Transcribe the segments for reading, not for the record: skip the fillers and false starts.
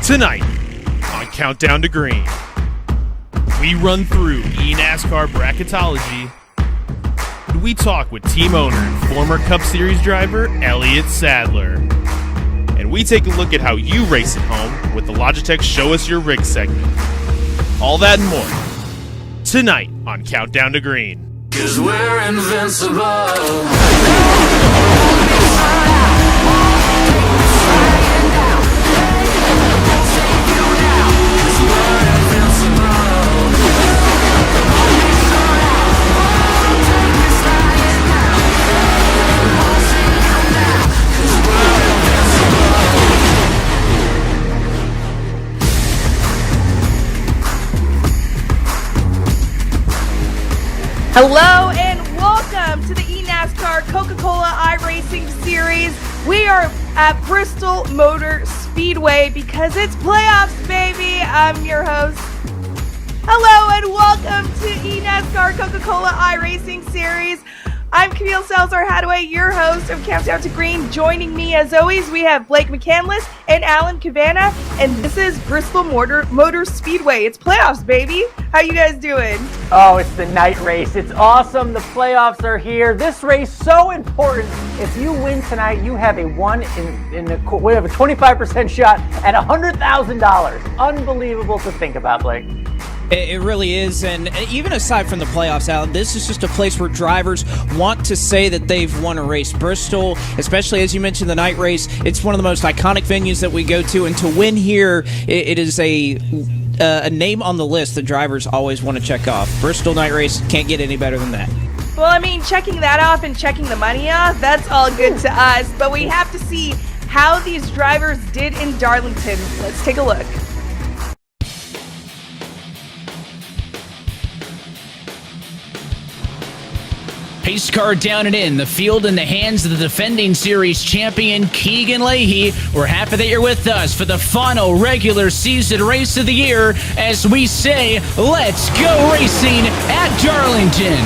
Tonight, on Countdown to Green, we run through eNASCAR bracketology, and we talk with team owner and former Cup Series driver Elliot Sadler. And we take a look at how you race at home with the Logitech Show Us Your Rig segment. All that and more, tonight on Countdown to Green. 'Cause we're invincible. Hello and welcome to the eNASCAR Coca-Cola iRacing series. We are at Bristol Motor Speedway because it's playoffs, baby. I'm your host. Hello and welcome to eNASCAR Coca-Cola iRacing series. I'm Camille Salazar-Hadaway, your host of Countdown to Green. Joining me, as always, we have Blake McCandless and Alan Cabana, and this is Bristol Motor Speedway. It's playoffs, baby. How you guys doing? Oh, it's the night race. It's awesome. The playoffs are here. This race so important. If you win tonight, you have a we have a 25% shot at $100,000. Unbelievable to think about, Blake. It really is, and even aside from the playoffs, Alan, this is just a place where drivers want to say that they've won a race. Bristol, especially as you mentioned, the night race, it's one of the most iconic venues that we go to, and to win here, it is a name on the list that drivers always want to check off. Bristol night race, can't get any better than that. Well, I mean, checking that off and checking the money off, that's all good to us, but we have to see how these drivers did in Darlington. Let's take a look. Pace car down and in, the field in the hands of the defending series champion Keegan Leahy. We're happy that you're with us for the final regular season race of the year as we say, let's go racing at Darlington.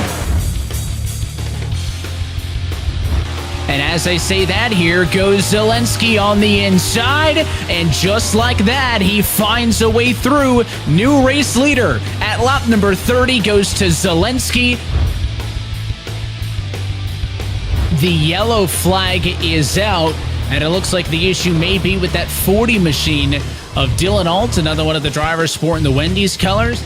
And as I say that, here goes Zelensky on the inside, and just like that, he finds a way through. New race leader at lap number 30 goes to Zelensky. The yellow flag is out, and it looks like the issue may be with that 40 machine of Dylan Alt, another one of the drivers sporting the Wendy's colors.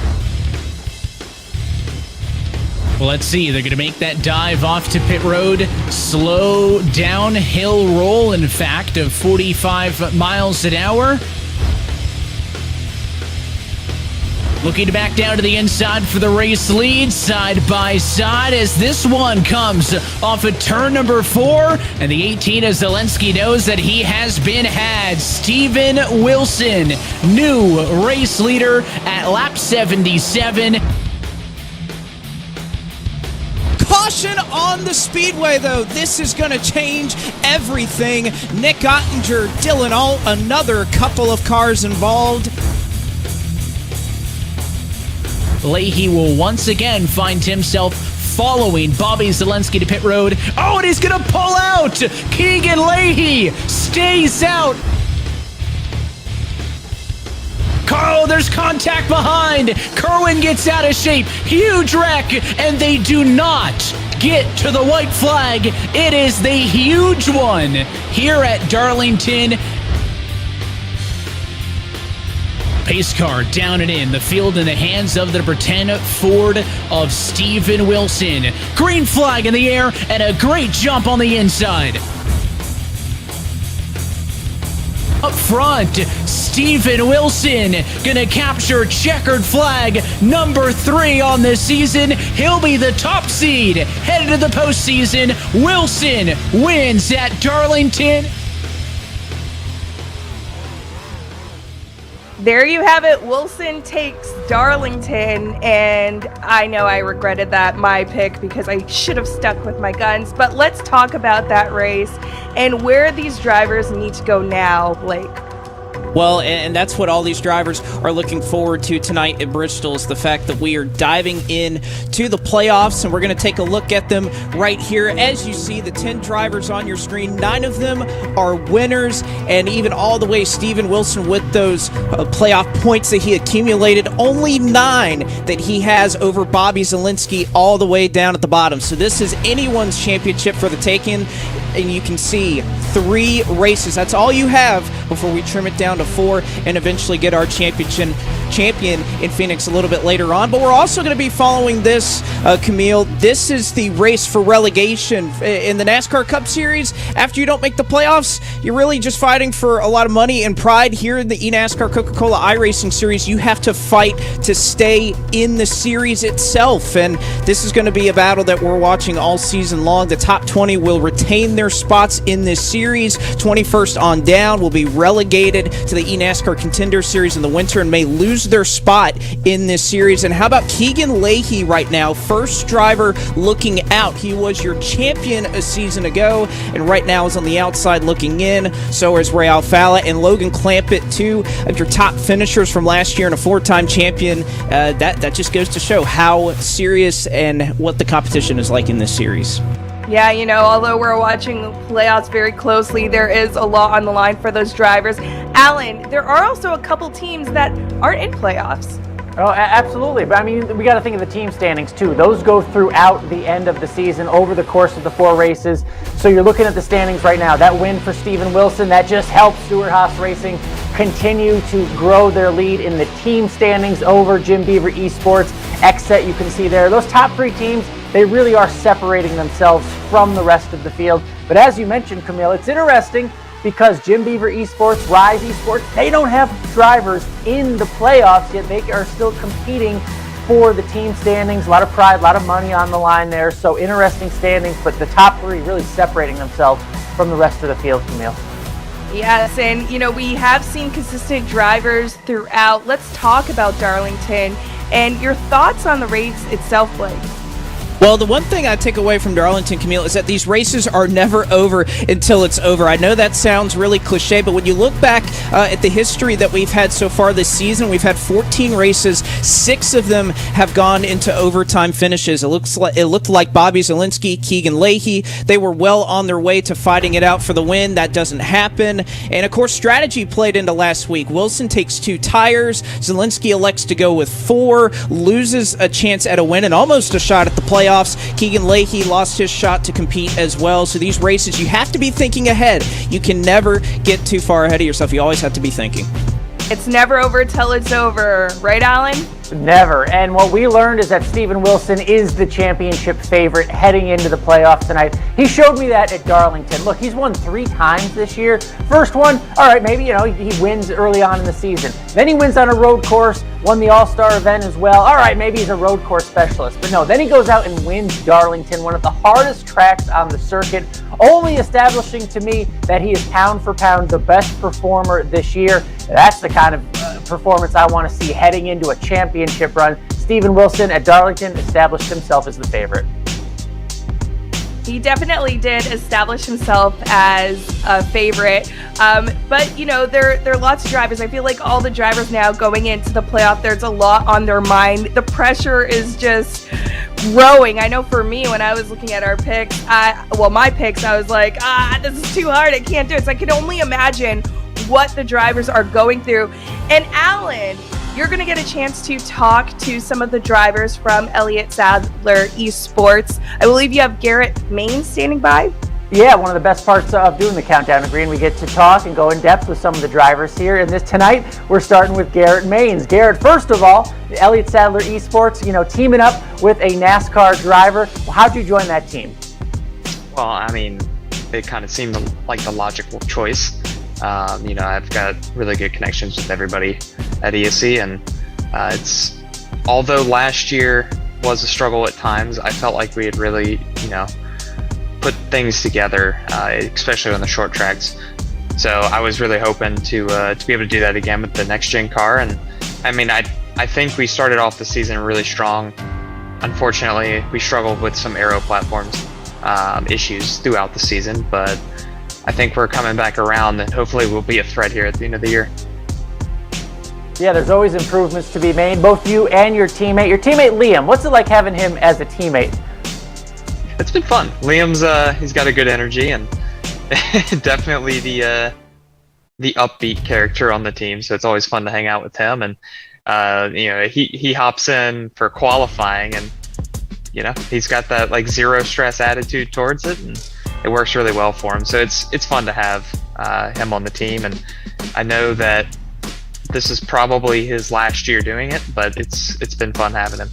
Well, let's see. They're going to make that dive off to pit road. Slow downhill roll, in fact, of 45 miles an hour. Looking to back down to the inside for the race lead, side by side, as this one comes off of turn number 4. And the 18 of Zelensky knows that he has been had. Steven Wilson, new race leader at lap 77. Caution on the speedway, though. This is going to change everything. Nick Ottinger, Dylan Alt, another couple of cars involved. Leahy will once again find himself following Bobby Zelensky to pit road. Oh, and he's going to pull out! Keegan Leahy stays out! Carl, there's contact behind! Kerwin gets out of shape. Huge wreck, and they do not get to the white flag. It is the huge one here at Darlington. Pace car down and in, the field in the hands of the number 10 Ford of Steven Wilson. Green flag in the air and a great jump on the inside. Up front, Steven Wilson gonna capture checkered flag number 3 on this season. He'll be the top seed headed to the postseason. Wilson wins at Darlington. There you have it. Wilson takes Darlington, and I know I regretted my pick because I should have stuck with my guns. But let's talk about that race and where these drivers need to go now, Blake. Well, and that's what all these drivers are looking forward to tonight at Bristol, is the fact that we are diving in to the playoffs, and we're going to take a look at them right here. As you see, the 10 drivers on your screen, 9 of them are winners, and even all the way Steven Wilson with those playoff points that he accumulated, only 9 that he has over Bobby Zielinski all the way down at the bottom. So this is anyone's championship for the taking, and you can see 3 races. That's all you have before we trim it down to 4 and eventually get our champion in Phoenix a little bit later on. But we're also going to be following this, Camille. This is the race for relegation in the NASCAR Cup Series. After you don't make the playoffs, you're really just fighting for a lot of money and pride. Here in the eNASCAR Coca-Cola iRacing Series, you have to fight to stay in the series itself. And this is going to be a battle that we're watching all season long. The top 20 will retain their spots in this series. 21st on down will be relegated to the eNASCAR Contender Series in the winter and may lose their spot in this series. And how about Keegan Leahy right now? First driver looking out. He was your champion a season ago, and right now is on the outside looking in. So is Ray Alfala and Logan Clampett, 2 of your top finishers from last year and a 4-time champion. That just goes to show how serious and what the competition is like in this series. Yeah, although we're watching the playoffs very closely, there is a lot on the line for those drivers. Alan, there are also a couple teams that aren't in playoffs. Oh, absolutely. But I mean, we got to think of the team standings too. Those go throughout the end of the season over the course of the 4 races. So you're looking at the standings right now. That win for Steven Wilson, that just helps Stewart-Haas Racing continue to grow their lead in the team standings over Jim Beaver Esports. Xset, you can see there. Those top 3 teams, they really are separating themselves from the rest of the field. But as you mentioned, Camille, it's interesting because Jim Beaver Esports, Rise Esports, they don't have drivers in the playoffs yet. They are still competing for the team standings. A lot of pride, a lot of money on the line there. So interesting standings, but the top 3 really separating themselves from the rest of the field, Camille. Yes, and we have seen consistent drivers throughout. Let's talk about Darlington and your thoughts on the race itself, Blake. Well, the one thing I take away from Darlington, Camille, is that these races are never over until it's over. I know that sounds really cliche, but when you look back at the history that we've had so far this season, we've had 14 races. 6 of them have gone into overtime finishes. It looked like Bobby Zielinski, Keegan Leahy, they were well on their way to fighting it out for the win. That doesn't happen. And, of course, strategy played into last week. Wilson takes 2 tires. Zielinski elects to go with 4, loses a chance at a win and almost a shot at the playoffs. Keegan Leahy lost his shot to compete as well. So these races, you have to be thinking ahead. You can never get too far ahead of yourself. You always have to be thinking. It's never over till it's over. Right, Alan? Never. And what we learned is that Steven Wilson is the championship favorite heading into the playoffs tonight. He showed me that at Darlington. Look, he's won 3 times this year. First one, all right, maybe, he wins early on in the season. Then he wins on a road course, won the All-Star event as well. All right, maybe he's a road course specialist. But no, then he goes out and wins Darlington, one of the hardest tracks on the circuit, only establishing to me that he is pound for pound the best performer this year. That's the kind of performance I want to see heading into a championship run. Steven Wilson at Darlington established himself as the favorite. He definitely did establish himself as a favorite. But, there are lots of drivers. I feel like all the drivers now going into the playoff, there's a lot on their mind. The pressure is just growing. I know for me, when I was looking at our picks, my picks, I was like, this is too hard. I can't do it. So I can only imagine what the drivers are going through. And Alan, you're going to get a chance to talk to some of the drivers from Elliot Sadler Esports. I believe you have Garrett Main standing by. Yeah, one of the best parts of doing the Countdown to Green, we get to talk and go in depth with some of the drivers here. And tonight, we're starting with Garrett Mains. Garrett, first of all, Elliot Sadler Esports, teaming up with a NASCAR driver. Well, how'd you join that team? Well, I mean, it kind of seemed like the logical choice. I've got really good connections with everybody at ESC, and although last year was a struggle at times, I felt like we had really, put things together, especially on the short tracks. So I was really hoping to be able to do that again with the next gen car. And I mean, I think we started off the season really strong. Unfortunately, we struggled with some aero platforms issues throughout the season, but I think we're coming back around, and hopefully we'll be a threat here at the end of the year. Yeah, there's always improvements to be made, both you and your teammate. Your teammate Liam, what's it like having him as a teammate? It's been fun. Liam's he's got a good energy and definitely the upbeat character on the team. So it's always fun to hang out with him. And he hops in for qualifying, and he's got that like zero stress attitude towards it, and it works really well for him. So it's fun to have him on the team. And I know that this is probably his last year doing it, but it's been fun having him.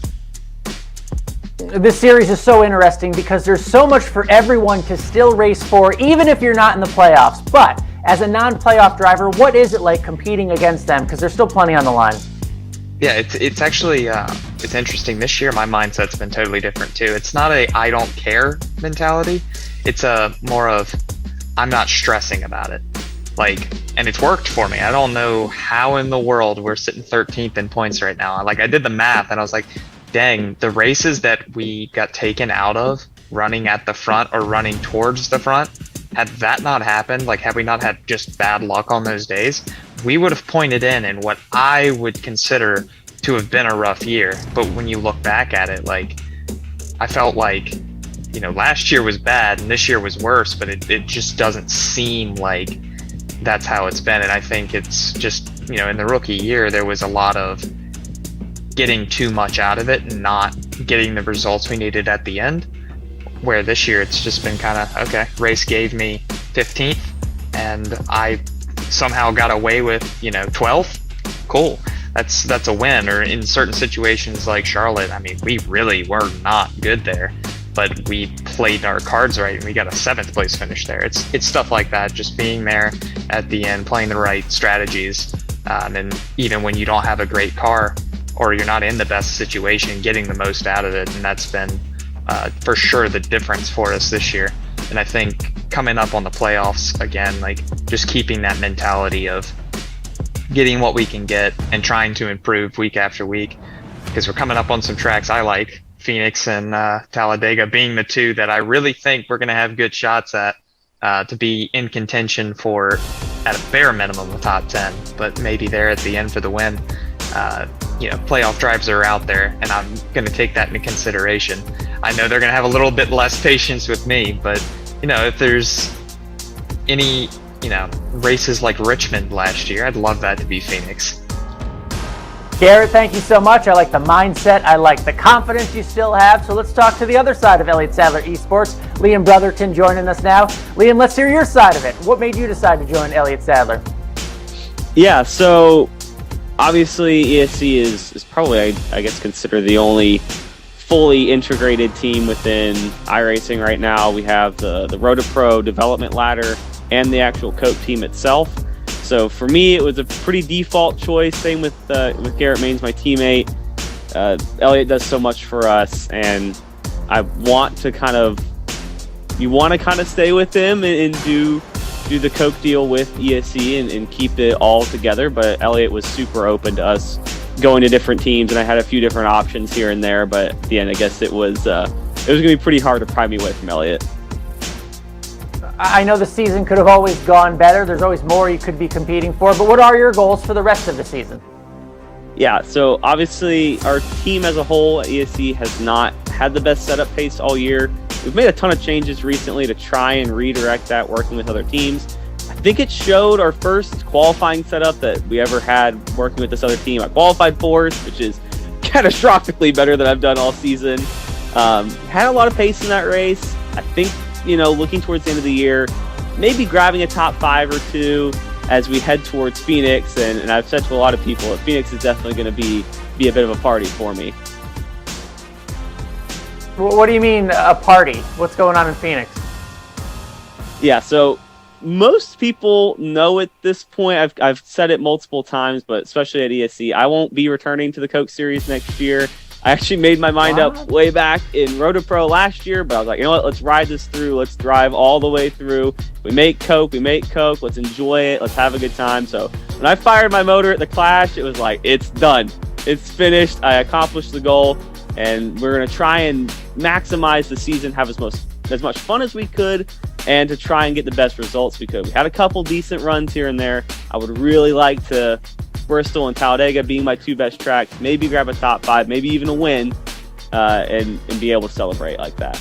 This series is so interesting because there's so much for everyone to still race for, even if you're not in the playoffs. But as a non-playoff driver, what is it like competing against them? Because there's still plenty on the line. Yeah, it's actually it's interesting. This year, my mindset's been totally different too. It's not a I don't care mentality. It's a more of I'm not stressing about it. And it's worked for me. I don't know how in the world we're sitting 13th in points right now. I did the math and I was like, dang, the races that we got taken out of running at the front or running towards the front, had that not happened, had we not had just bad luck on those days, we would have pointed in what I would consider to have been a rough year. But when you look back at it, I felt like, last year was bad and this year was worse, but it just doesn't seem like that's how it's been. And I think it's just, in the rookie year, there was a lot of getting too much out of it and not getting the results we needed at the end, where this year it's just been kind of, okay, race gave me 15th and I somehow got away with 12th. Cool, that's a win. Or in certain situations like Charlotte, we really were not good there, but we played our cards right and we got a 7th place finish there. It's stuff like that, just being there at the end, playing the right strategies, and even when you don't have a great car or you're not in the best situation, getting the most out of it. And that's been for sure the difference for us this year. And I think coming up on the playoffs again, just keeping that mentality of getting what we can get and trying to improve week after week, because we're coming up on some tracks I like, Phoenix and Talladega being the two that I really think we're going to have good shots at, to be in contention for, at a bare minimum, the top 10, but maybe there at the end for the win. Playoff drives are out there, and I'm going to take that into consideration. I know they're going to have a little bit less patience with me, but if there's any races like Richmond last year, I'd love that to be Phoenix. Garrett, thank you so much. I like the mindset. I like the confidence you still have. So let's talk to the other side of Elliot Sadler Esports. Liam Brotherton joining us now. Liam, let's hear your side of it. What made you decide to join Elliot Sadler? Yeah, so obviously ESC is probably, I guess, considered the only fully integrated team within iRacing right now. We have the Rotopro development ladder and the actual Coke team itself. So for me, it was a pretty default choice. Same with Garrett Maines, my teammate. Elliot does so much for us, and I want to kind of stay with him and do the Coke deal with ESC and keep it all together. But Elliot was super open to us going to different teams, and I had a few different options here and there. But at the end, I guess it was going to be pretty hard to pry me away from Elliot. I know the season could have always gone better. There's always more you could be competing for. But what are your goals for the rest of the season? Yeah, so obviously our team as a whole at ESC has not had the best setup pace all year. We've made a ton of changes recently to try and redirect that, working with other teams. I think it showed our first qualifying setup that we ever had working with this other team. I qualified fourth, which is catastrophically better than I've done all season. Had a lot of pace in that race. I think, looking towards the end of the year, maybe grabbing a top 5 or 2 as we head towards Phoenix. And I've said to a lot of people that Phoenix is definitely going to be a bit of a party for me. What do you mean a party? What's going on in Phoenix? Yeah, so most people know at this point, I've said it multiple times, but especially at ESC, I won't be returning to the Coke Series next year. I actually made my mind up way back in Rotopro last year, but I was like, you know what, let's ride this through. Let's drive all the way through. We make Coke. Let's enjoy it. Let's have a good time. So when I fired my motor at the Clash, it was like, it's done. It's finished. I accomplished the goal, and we're going to try and maximize the season, have as much fun as we could, and to try and get the best results we could. We had a couple decent runs here and there. I would really like to Bristol and Talladega being my 2 best tracks, maybe grab a top 5, maybe even a win, and be able to celebrate like that.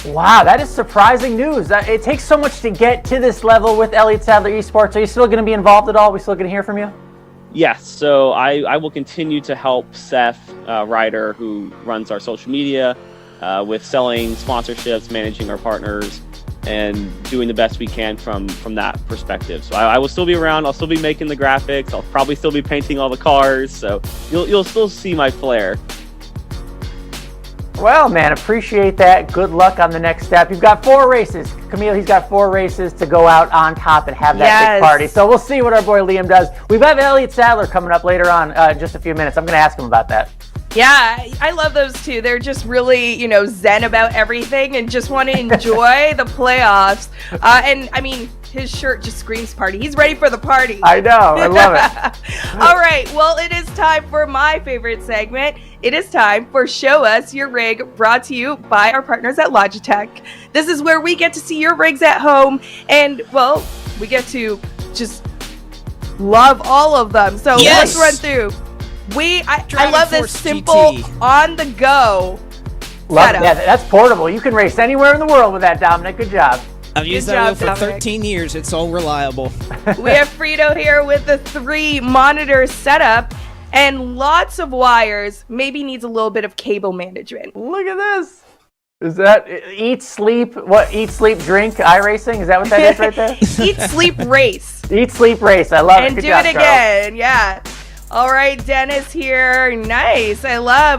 Wow, that is surprising news. It takes so much to get to this level with Elliot Sadler Esports. Are you still going to be involved at all? Are we still going to hear from you? Yes, so I will continue to help Seth Ryder, who runs our social media, with selling sponsorships, managing our partners, and doing the best we can from that perspective. So I will still be around. I'll still be making the graphics. I'll probably still be painting all the cars. So you'll still see my flair. Well, man, appreciate that. Good luck on the next step. You've got 4 races. Camille, he's got 4 races to go out on top and have that big party. So we'll see what our boy Liam does. We've got Elliot Sadler coming up later on in just a few minutes. I'm going to ask him about that. Yeah, I love those two. They're just really, zen about everything and just want to enjoy the playoffs. And I mean, his shirt just screams party. He's ready for the party. I know. I love it. All right. Well, it is time for my favorite segment. It is time for Show Us Your Rig, brought to you by our partners at Logitech. This is where we get to see your rigs at home, and, well, we get to just love all of them. So let's run through. I love this simple GT. on-the-go Love setup. it. Yeah, that's portable. You can race anywhere in the world with that, Dominic. Good job. I've used that wheel for 13 years. It's so reliable. We have Frito here with the 3-monitor setup and lots of wires. Maybe needs a little bit of cable management. Look at this. Is that eat, sleep, drink, iRacing? Is that what that is right there? Eat, sleep, race. Eat, sleep, race. I love it. And Good do job, it Charles. again. Yeah. All right, Dennis here. Nice.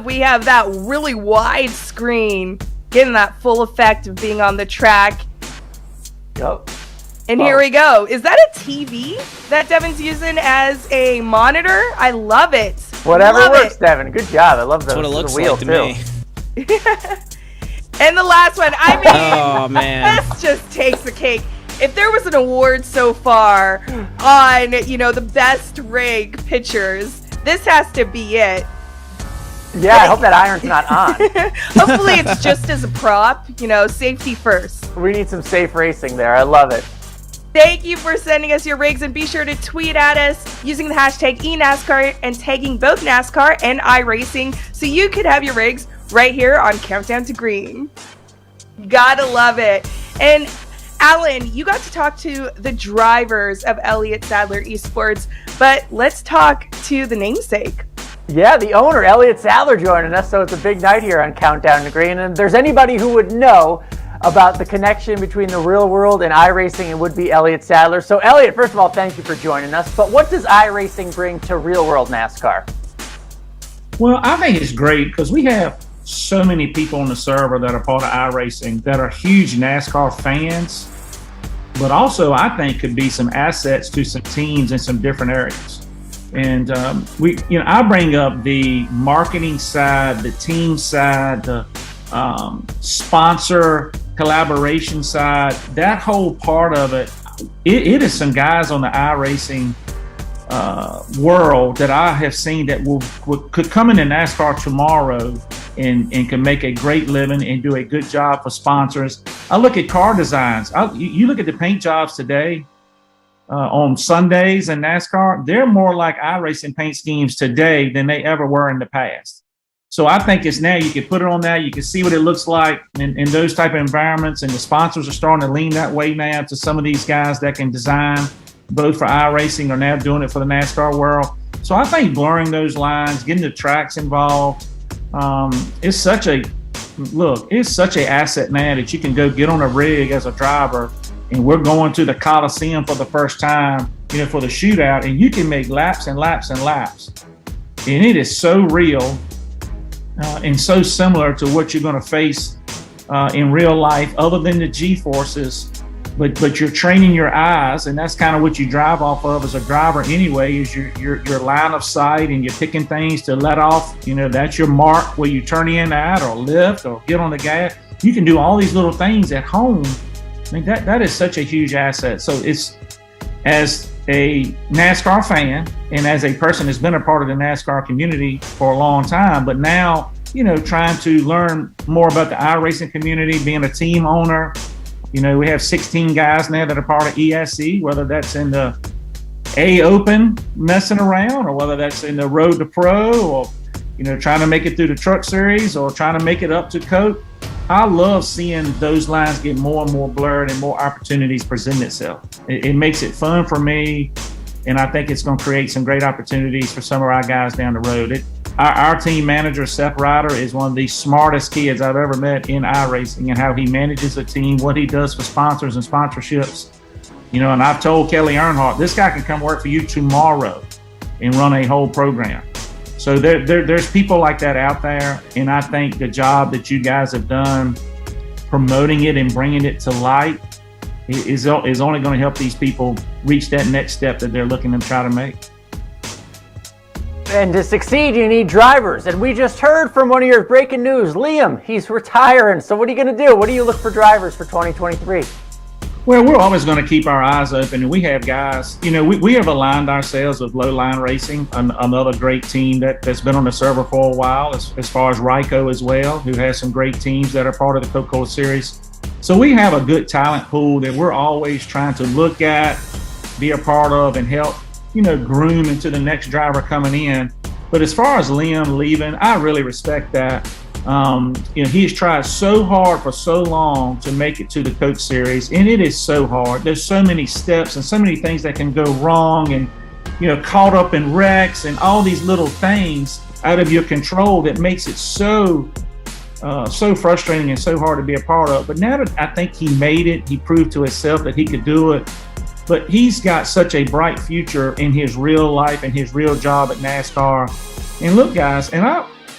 We have that really wide screen, getting that full effect of being on the track. Yep. And here we go. Is that a TV that Devin's using as a monitor? I love it. Whatever Love works, it. Devin. Good job. I love That's what it the looks wheel, like to too. me. And the last one, I mean, Oh, man. this just takes the cake. If there was an award so far on, the best rig pictures, this has to be it. Yeah, I hope that iron's not on. Hopefully it's just as a prop, safety first. We need some safe racing there. I love it. Thank you for sending us your rigs, and be sure to tweet at us using the hashtag eNASCAR and tagging both NASCAR and iRacing so you could have your rigs right here on Countdown to Green. Gotta love it. And Alan, you got to talk to the drivers of Elliot Sadler Esports, but let's talk to the namesake. Yeah, the owner, Elliot Sadler, joining us, so it's a big night here on Countdown to Green. And if there's anybody who would know about the connection between the real world and iRacing, it would be Elliot Sadler. So, Elliot, first of all, thank you for joining us. But what does iRacing bring to real world NASCAR? Well, I think it's great because we have so many people on the server that are part of iRacing that are huge NASCAR fans, but also I think could be some assets to some teams in some different areas. And I bring up the marketing side, the team side, the sponsor collaboration side. That whole part of it, it is some guys on the iRacing world that I have seen that could come into NASCAR tomorrow and can make a great living and do a good job for sponsors. I look at car designs. You look at the paint jobs today on Sundays in NASCAR, they're more like iRacing paint schemes today than they ever were in the past. So I think it's now you can put it on that. You can see what it looks like in those type of environments. And the sponsors are starting to lean that way now to some of these guys that can design both for iRacing or now doing it for the NASCAR world. So I think blurring those lines, getting the tracks involved, it's such a asset now that you can go get on a rig as a driver, and we're going to the Coliseum for the first time, for the shootout, and you can make laps and laps and laps. And it is so real and so similar to what you're going to face in real life, other than the G-forces. But you're training your eyes, and that's kind of what you drive off of as a driver anyway, is your line of sight, and you're picking things to let off. That's your mark where you turn in at or lift or get on the gas. You can do all these little things at home. I mean, that is such a huge asset. So it's, as a NASCAR fan and as a person that's been a part of the NASCAR community for a long time, but now, trying to learn more about the iRacing community, being a team owner, You know, we have 16 guys now that are part of ESC, whether that's in the A Open messing around, or whether that's in the Road to Pro, or, you know, trying to make it through the Truck Series, or trying to make it up to Coke. I love seeing those lines get more and more blurred and more opportunities present itself. It makes it fun for me, and I think it's going to create some great opportunities for some of our guys down the road. Our team manager, Seth Ryder, is one of the smartest kids I've ever met in iRacing, and how he manages a team, what he does for sponsors and sponsorships. You know, and I've told Kelly Earnhardt, this guy can come work for you tomorrow and run a whole program. So there's people like that out there, and I think the job that you guys have done promoting it and bringing it to light is only going to help these people reach that next step that they're looking to try to make. And to succeed, you need drivers. And we just heard from one of your breaking news, Liam. He's retiring. So what are you going to do? What do you look for drivers for 2023? Well, we're always going to keep our eyes open, and we have guys. You know, we have aligned ourselves with Low Line Racing, another great team that's been on the server for a while, as far as Ryko as well, who has some great teams that are part of the Coca-Cola series. So we have a good talent pool that we're always trying to look at, be a part of, and help, you know, groom into the next driver coming in. But as far as Liam leaving, I really respect that. You know, he's tried so hard for so long to make it to the Coke Series, and it is so hard. There's so many steps and so many things that can go wrong, and, you know, caught up in wrecks and all these little things out of your control that makes it so frustrating and so hard to be a part of. But now that I think he made it, he proved to himself that he could do it. But he's got such a bright future in his real life and his real job at NASCAR. And look, guys, and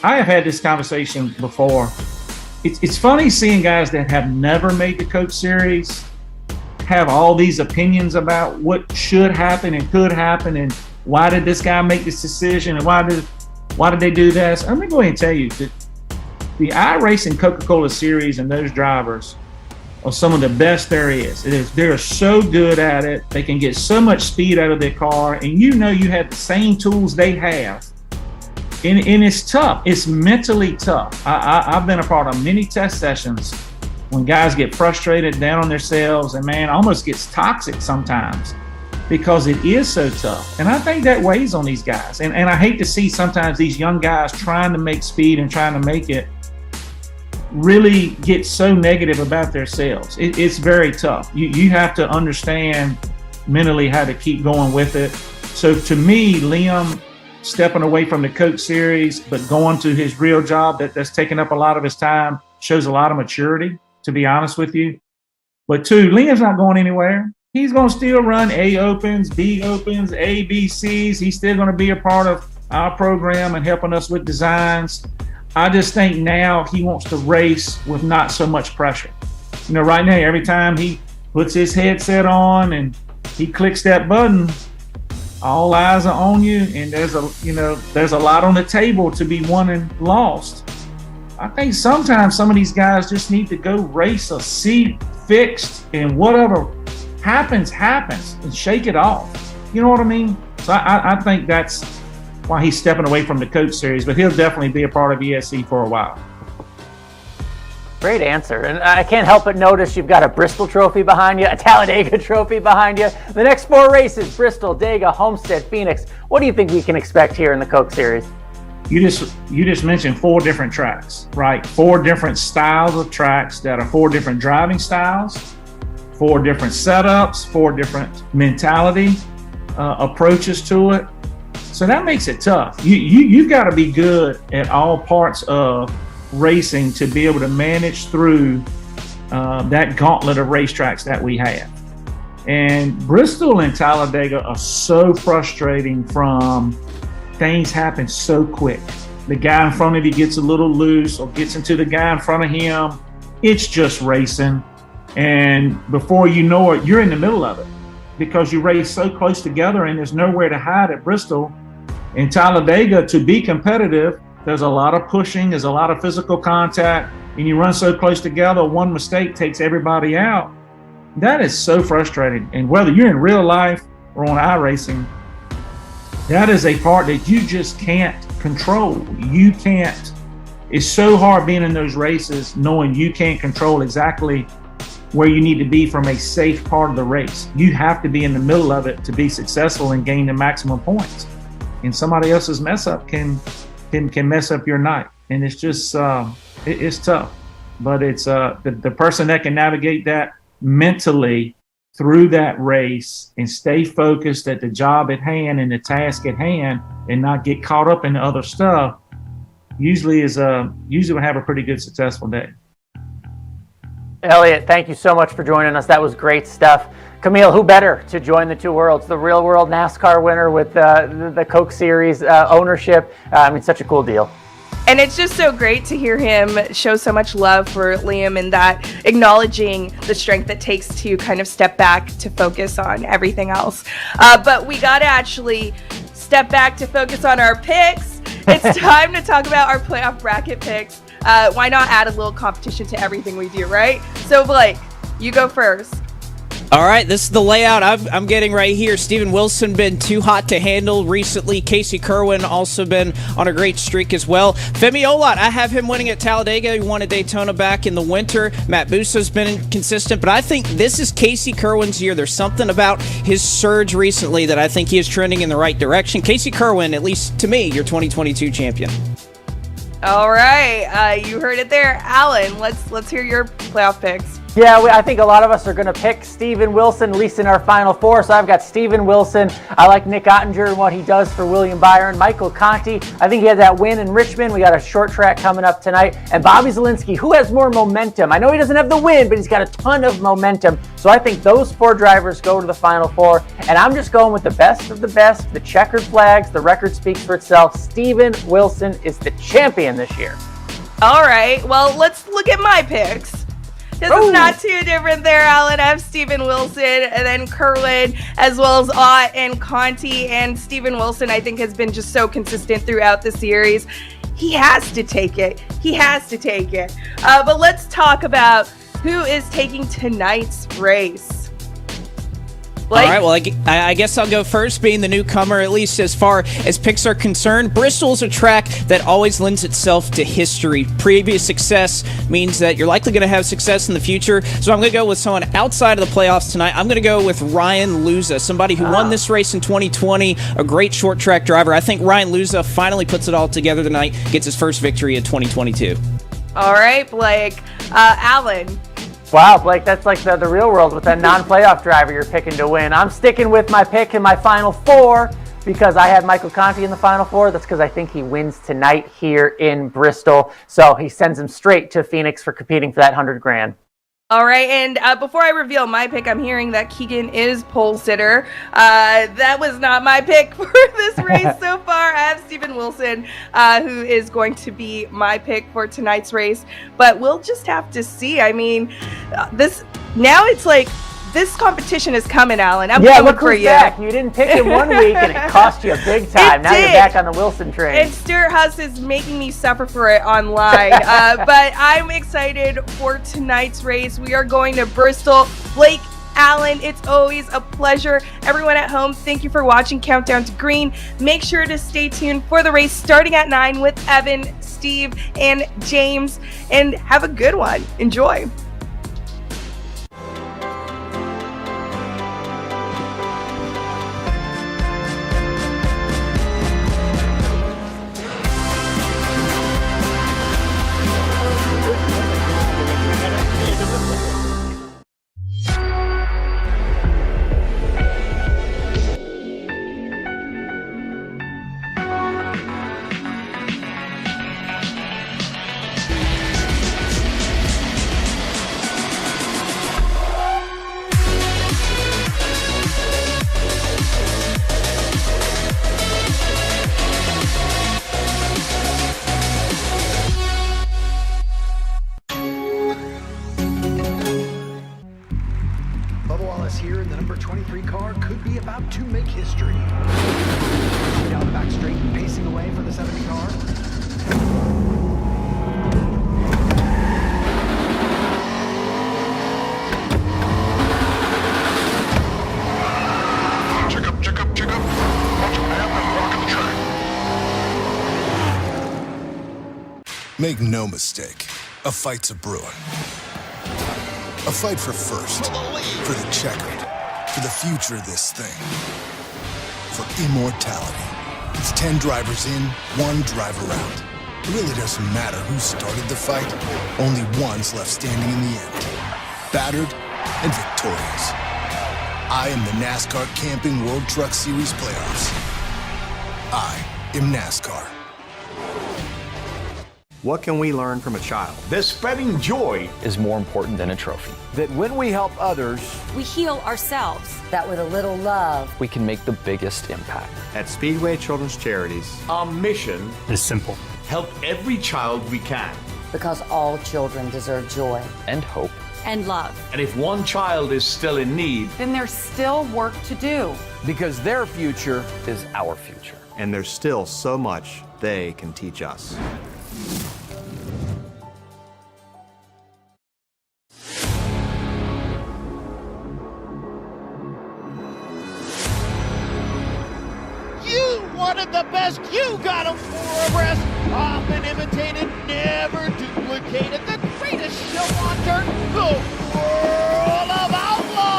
I have had this conversation before. It's funny seeing guys that have never made the Coke Series have all these opinions about what should happen and could happen, and why did this guy make this decision, and why did they do this? I'm going to go ahead and tell you that the iRacing Coca-Cola Series and those drivers are some of the best there is. They're so good at it. They can get so much speed out of their car, and you know you have the same tools they have. And it's tough. It's mentally tough. I've been a part of many test sessions when guys get frustrated, down on themselves, and, man, almost gets toxic sometimes because it is so tough. And I think that weighs on these guys. And I hate to see sometimes these young guys trying to make speed and trying to make it really get so negative about themselves. It's very tough. You have to understand mentally how to keep going with it. So to me, Liam stepping away from the Coke Series but going to his real job that's taking up a lot of his time shows a lot of maturity, to be honest with you. But two, Liam's not going anywhere. He's going to still run A Opens, B Opens, A, B, Cs. He's still going to be a part of our program and helping us with designs. I just think now he wants to race with not so much pressure. You know, right now, every time he puts his headset on and he clicks that button, all eyes are on you, and there's a lot on the table to be won and lost. I think sometimes some of these guys just need to go race a seat fixed, and whatever happens, and shake it off. You know what I mean? So I think that's why he's stepping away from the Coke Series, but he'll definitely be a part of ESC for a while. Great answer. And I can't help but notice you've got a Bristol trophy behind you, a Talladega trophy behind you. The next 4 races, Bristol, Dega, Homestead, Phoenix. What do you think we can expect here in the Coke Series? You just mentioned 4 different tracks, right? 4 different styles of tracks that are 4 different driving styles, 4 different setups, 4 different mentality approaches to it. So that makes it tough. You've got to be good at all parts of racing to be able to manage through that gauntlet of racetracks that we have. And Bristol and Talladega are so frustrating from things happen so quick. The guy in front of you gets a little loose or gets into the guy in front of him. It's just racing. And before you know it, you're in the middle of it because you race so close together and there's nowhere to hide at Bristol. In Talladega, to be competitive, there's a lot of pushing, there's a lot of physical contact, and you run so close together, one mistake takes everybody out. That is so frustrating. And whether you're in real life or on iRacing, that is a part that you just can't control. You can't. It's so hard being in those races knowing you can't control exactly where you need to be from a safe part of the race. You have to be in the middle of it to be successful and gain the maximum points. And somebody else's mess up can mess up your night. And it's just it's tough. But it's the person that can navigate that mentally through that race and stay focused at the job at hand and the task at hand and not get caught up in the other stuff usually will have a pretty good successful day. Elliot, thank you so much for joining us. That was great stuff. Camille, who better to join the two worlds? The real world NASCAR winner with the Coke Series ownership. I mean, such a cool deal. And it's just so great to hear him show so much love for Liam and that acknowledging the strength it takes to kind of step back to focus on everything else. But we got to actually step back to focus on our picks. It's time to talk about our playoff bracket picks. Why not add a little competition to everything we do, right? So Blake, you go first. All right, this is the layout I'm getting right here. Steven Wilson been too hot to handle recently. Casey Kerwin also been on a great streak as well. Femi Olot, I have him winning at Talladega. He won at Daytona back in the winter. Matt Busa's been consistent, but I think this is Casey Kerwin's year. There's something about his surge recently that I think he is trending in the right direction. Casey Kerwin, at least to me, your 2022 champion. All right, you heard it there. Alan, let's hear your playoff picks. Yeah, I think a lot of us are going to pick Steven Wilson, at least in our Final Four. So I've got Steven Wilson. I like Nick Ottinger and what he does for William Byron. Michael Conti, I think he had that win in Richmond. We got a short track coming up tonight. And Bobby Zielinski, who has more momentum. I know he doesn't have the win, but he's got a ton of momentum. So I think those four drivers go to the Final Four. And I'm just going with the best of the best, the checkered flags. The record speaks for itself. Steven Wilson is the champion this year. All right, well, let's look at my picks. This is not too different there, Alan. I have Steven Wilson and then Kerwin, as well as Ott and Conti. And Steven Wilson, I think, has been just so consistent throughout the series. He has to take it. He has to take it. But let's talk about who is taking tonight's race. Blake? All right, well, I guess I'll go first, being the newcomer, at least as far as picks are concerned. Bristol's a track that always lends itself to history. Previous success means that you're likely going to have success in the future. So I'm going to go with someone outside of the playoffs tonight. I'm going to go with Ryan Luza, somebody who won this race in 2020, a great short track driver. I think Ryan Luza finally puts it all together tonight, gets his first victory in 2022. All right, Blake. Alan. Wow, Blake, that's like the real world with that non-playoff driver you're picking to win. I'm sticking with my pick in my Final Four because I had Michael Conti in the Final Four. That's because I think he wins tonight here in Bristol. So he sends him straight to Phoenix for competing for that $100,000. All right, and before I reveal my pick, I'm hearing that Keegan is pole sitter. That was not my pick for this race so far. I have Steven Wilson, who is going to be my pick for tonight's race. But we'll just have to see. I mean, it's like this competition is coming, Alan. I'm coming look for who's you. Back. You didn't pick him 1 week, and it cost you big time. Now you're back on the Wilson train. And Stuart Huss is making me suffer for it online. But I'm excited for tonight's race. We are going to Bristol. Blake, Alan, it's always a pleasure. Everyone at home, thank you for watching Countdown to Green. Make sure to stay tuned for the race starting at 9 with Evan, Steve, and James. And have a good one. Enjoy. Here in the number 23 car could be about to make history. Down the back straight, pacing away for the 70 car. Check up. Watch him out and walk in the track. Make no mistake, a fight's a brewing. A fight for first, for the checkered, for the future of this thing, for immortality. It's 10 drivers in, 1 driver out. It really doesn't matter who started the fight. Only one's left standing in the end. Battered and victorious. I am the NASCAR Camping World Truck Series playoffs. I am NASCAR. What can we learn from a child? That spreading joy is more important than a trophy. That when we help others, we heal ourselves. That with a little love, we can make the biggest impact. At Speedway Children's Charities, our mission is simple. Help every child we can. Because all children deserve joy. And hope. And love. And if one child is still in need, then there's still work to do. Because their future is our future. And there's still so much they can teach us. Wanted the best, you got them 4 abreast. Often imitated, never duplicated. The greatest show on dirt, the World of Outlaws.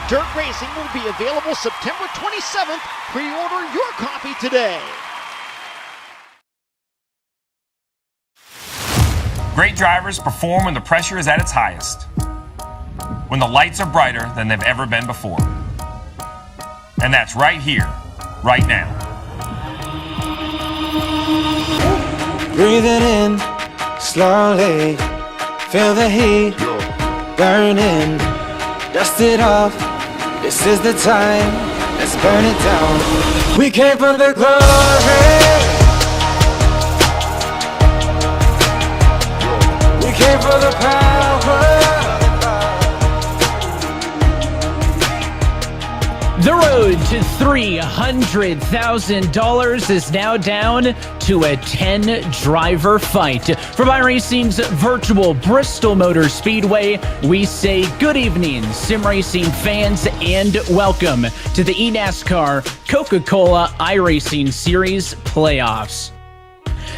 Dirt Racing will be available September 27th. Pre-order your copy today. Great drivers perform when the pressure is at its highest, when the lights are brighter than they've ever been before. And that's right here, right now. Breathe it in slowly, feel the heat burning, dust it off. This is the time, let's burn it down. We came for the glory. We came for the power. The road to $300,000 is now down to a 10-driver fight. From iRacing's virtual Bristol Motor Speedway, we say good evening, sim racing fans, and welcome to the eNASCAR Coca-Cola iRacing Series playoffs.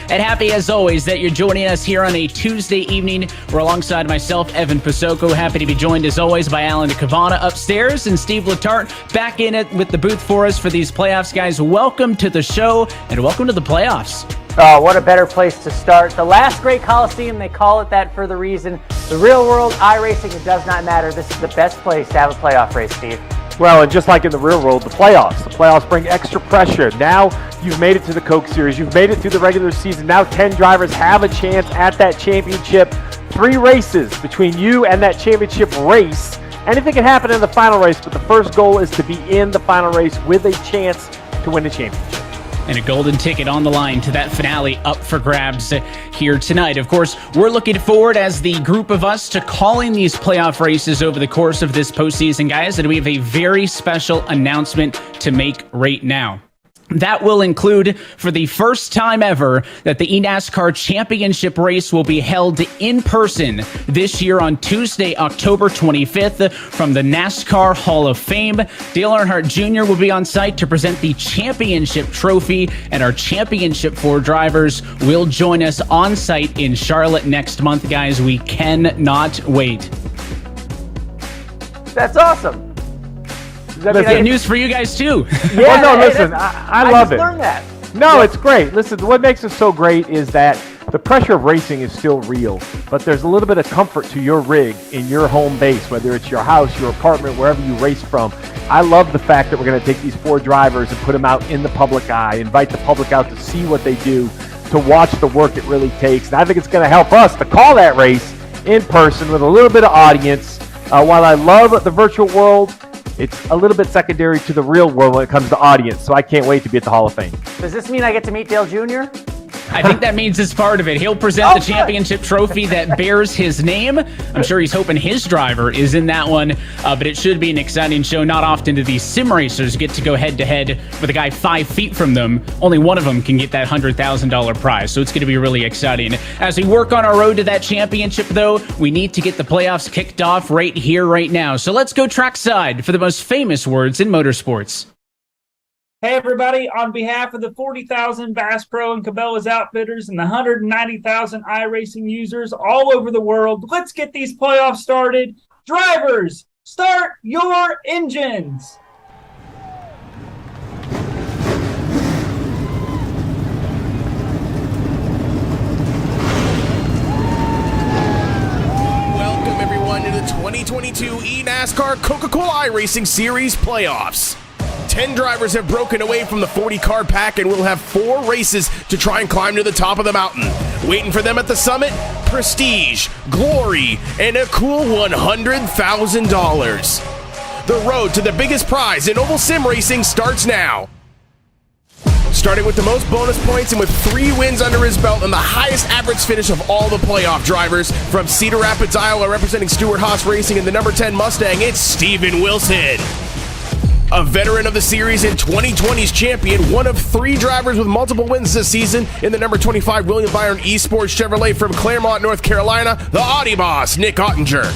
And happy as always that you're joining us here on a Tuesday evening. We're alongside myself, Evan Pasoko. Happy to be joined as always by Alan DeCavana upstairs and Steve Letarte back in it with the booth for us for these playoffs. Guys, welcome to the show and welcome to the playoffs. Oh, what a better place to start. The last great Coliseum, they call it that for the reason. The real world, iRacing, it does not matter. This is the best place to have a playoff race, Steve. Well, and just like in the real world, the playoffs bring extra pressure. Now you've made it to the Coke Series. You've made it through the regular season. Now 10 drivers have a chance at that championship. 3 races between you and that championship race. Anything can happen in the final race, but the first goal is to be in the final race with a chance to win the championship. And a golden ticket on the line to that finale up for grabs here tonight. Of course, we're looking forward as the group of us to calling these playoff races over the course of this postseason, guys. And we have a very special announcement to make right now. That will include, for the first time ever, that the eNASCAR Championship race will be held in person this year on Tuesday, October 25th from the NASCAR Hall of Fame. Dale Earnhardt Jr. will be on site to present the championship trophy, and our Championship 4 drivers will join us on site in Charlotte next month, guys. We cannot wait. That's awesome. Good news for you guys, too. Yeah, well, no, listen, I love it. I just learned that. No, it's great. Listen, what makes it so great is that the pressure of racing is still real, but there's a little bit of comfort to your rig in your home base, whether it's your house, your apartment, wherever you race from. I love the fact that we're going to take these 4 drivers and put them out in the public eye, invite the public out to see what they do, to watch the work it really takes. And I think it's going to help us to call that race in person with a little bit of audience. While I love the virtual world, it's a little bit secondary to the real world when it comes to audience. So I can't wait to be at the Hall of Fame. Does this mean I get to meet Dale Jr.? I think that means it's part of it. He'll present the championship trophy that bears his name. I'm sure he's hoping his driver is in that one, but it should be an exciting show. Not often do these sim racers get to go head-to-head with a guy 5 feet from them. Only one of them can get that $100,000 prize, so it's going to be really exciting. As we work on our road to that championship, though, we need to get the playoffs kicked off right here, right now. So let's go trackside for the most famous words in motorsports. Hey, everybody. On behalf of the 40,000 Bass Pro and Cabela's Outfitters and the 190,000 iRacing users all over the world, let's get these playoffs started. Drivers, start your engines. Welcome, everyone, to the 2022 eNASCAR Coca-Cola iRacing Series playoffs. 10 drivers have broken away from the 40-car pack and will have 4 races to try and climb to the top of the mountain. Waiting for them at the summit, prestige, glory, and a cool $100,000. The road to the biggest prize in oval sim racing starts now. Starting with the most bonus points and with 3 wins under his belt and the highest average finish of all the playoff drivers, from Cedar Rapids, Iowa, representing Stewart Haas Racing in the number 10 Mustang, it's Steven Wilson. A veteran of the series and 2020's champion, one of 3 drivers with multiple wins this season in the number 25 William Byron Esports Chevrolet from Claremont, North Carolina, the Audi boss, Nick Ottinger.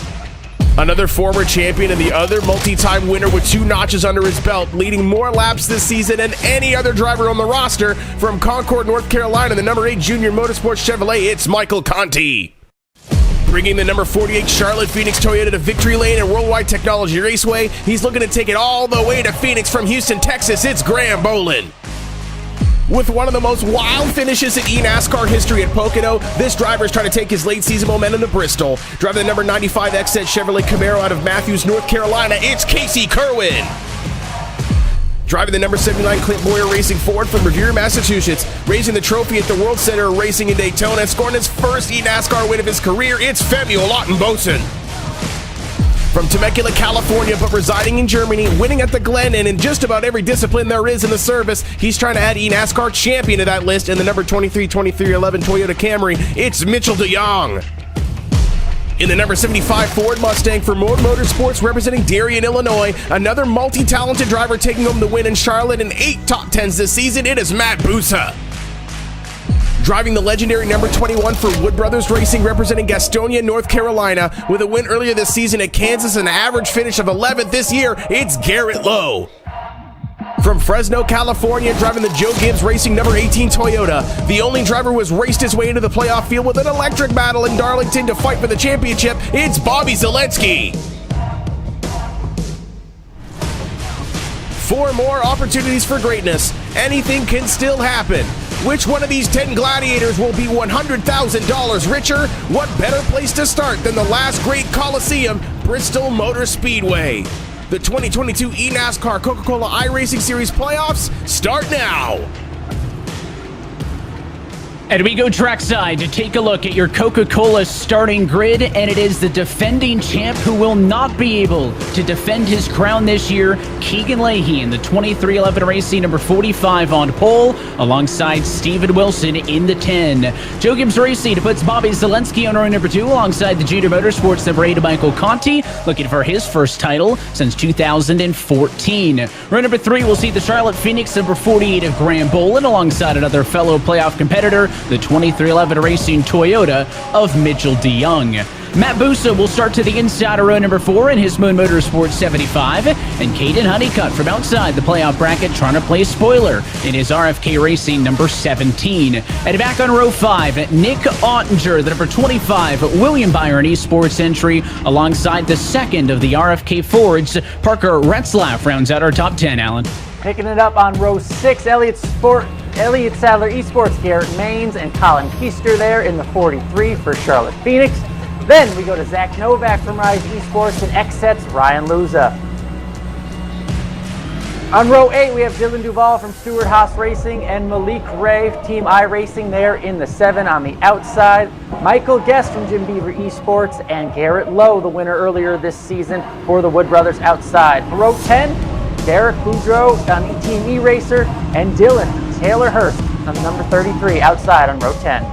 Another former champion and the other multi-time winner with 2 notches under his belt, leading more laps this season than any other driver on the roster, from Concord, North Carolina, the number 8 Junior Motorsports Chevrolet, it's Michael Conti. Bringing the number 48 Charlotte Phoenix Toyota to Victory Lane and Worldwide Technology Raceway, he's looking to take it all the way to Phoenix from Houston, Texas, it's Graham Bolin. With one of the most wild finishes in eNASCAR history at Pocono, this driver is trying to take his late season momentum to Bristol. Driving the number 95 XZ Chevrolet Camaro out of Matthews, North Carolina, it's Casey Kerwin. Driving the number 79 Clint Boyer Racing Ford from Revere, Massachusetts, raising the trophy at the World Center of Racing in Daytona and scoring his first eNASCAR win of his career, it's Femuel Ottenbosen. From Temecula, California, but residing in Germany, winning at the Glen and in just about every discipline there is in the service, he's trying to add eNASCAR champion to that list in the number 23-2311 Toyota Camry, it's Mitchell DeYoung. In the number 75 Ford Mustang for Moore Motorsports, representing Darien, Illinois, another multi-talented driver taking home the win in Charlotte and 8 top 10s this season, it is Matt Busa. Driving the legendary number 21 for Wood Brothers Racing, representing Gastonia, North Carolina, with a win earlier this season at Kansas and an average finish of 11th this year, it's Garrett Lowe. From Fresno, California, driving the Joe Gibbs Racing number 18 Toyota, the only driver who has raced his way into the playoff field with an electric battle in Darlington to fight for the championship, it's Bobby Zalenski. 4 more opportunities for greatness. Anything can still happen. Which one of these 10 gladiators will be $100,000 richer? What better place to start than the last great Coliseum, Bristol Motor Speedway? The 2022 eNASCAR Coca-Cola iRacing Series playoffs start now. And we go trackside to take a look at your Coca-Cola starting grid, and it is the defending champ who will not be able to defend his crown this year, Keegan Leahy in the 2311 Racing number 45 on pole, alongside Steven Wilson in the 10. Joe Gibbs Racing puts Bobby Zalenski on row number 2, alongside the Junior Motorsports number 8 Michael Conti, looking for his first title since 2014. Row number 3 will see the Charlotte Phoenix number 48 of Graham Bolin, alongside another fellow playoff competitor, the 2311 Racing Toyota of Mitchell DeYoung. Matt Busa will start to the inside of row number 4 in his Moon Motorsports 75, and Caden Honeycutt from outside the playoff bracket trying to play spoiler in his RFK Racing number 17. And back on row 5, Nick Ottinger, the number 25 William Byron Esports entry, alongside the second of the RFK Fords, Parker Retzlaff, rounds out our top 10, Alan. Picking it up on row 6, Elliot Sadler Esports, Garrett Maines, and Colin Keister there in the 43 for Charlotte Phoenix. Then we go to Zach Novak from Rise Esports and X-Sets Ryan Luza. On row 8, we have Dylan Duval from Stewart Haas Racing and Malik Ray, Team iRacing, there in the 7 on the outside. Michael Guest from Jim Beaver Esports and Garrett Lowe, the winner earlier this season for the Wood Brothers outside. Row 10, Derek Boudreau on Team eRacer and Dylan Taylor Hurst on number 33 outside on row 10.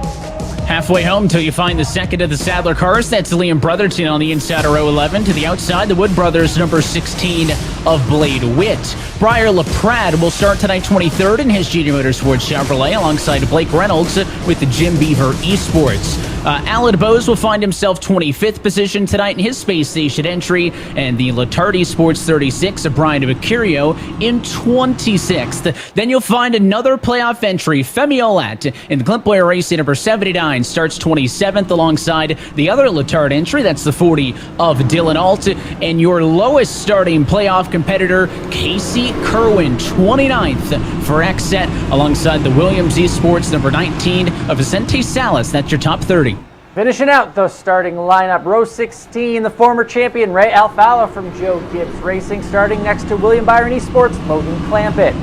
Halfway home till you find the second of the Sadler cars. That's Liam Brotherton on the inside of row 11. To the outside, the Wood Brothers, number 16 of Blade Witt. Briar LaPrade will start tonight 23rd in his Junior Motorsports Chevrolet alongside Blake Reynolds with the Jim Beaver Esports. Alan Bose will find himself 25th position tonight in his Space Station entry, and the Latardi Sports 36 of Brian Mercurio in 26th. Then you'll find another playoff entry, Femi Olat in the Clint Boyer Racing number 79 starts 27th alongside the other Latard entry, that's the 40 of Dylan Alt, and your lowest starting playoff competitor, Casey Kerwin, 29th for XSET alongside the Williams Esports number 19 of Vicente Salas. That's your top 30. Finishing out the starting lineup, row 16, the former champion Ray Alfalo from Joe Gibbs Racing, starting next to William Byron Esports, Logan Clampett.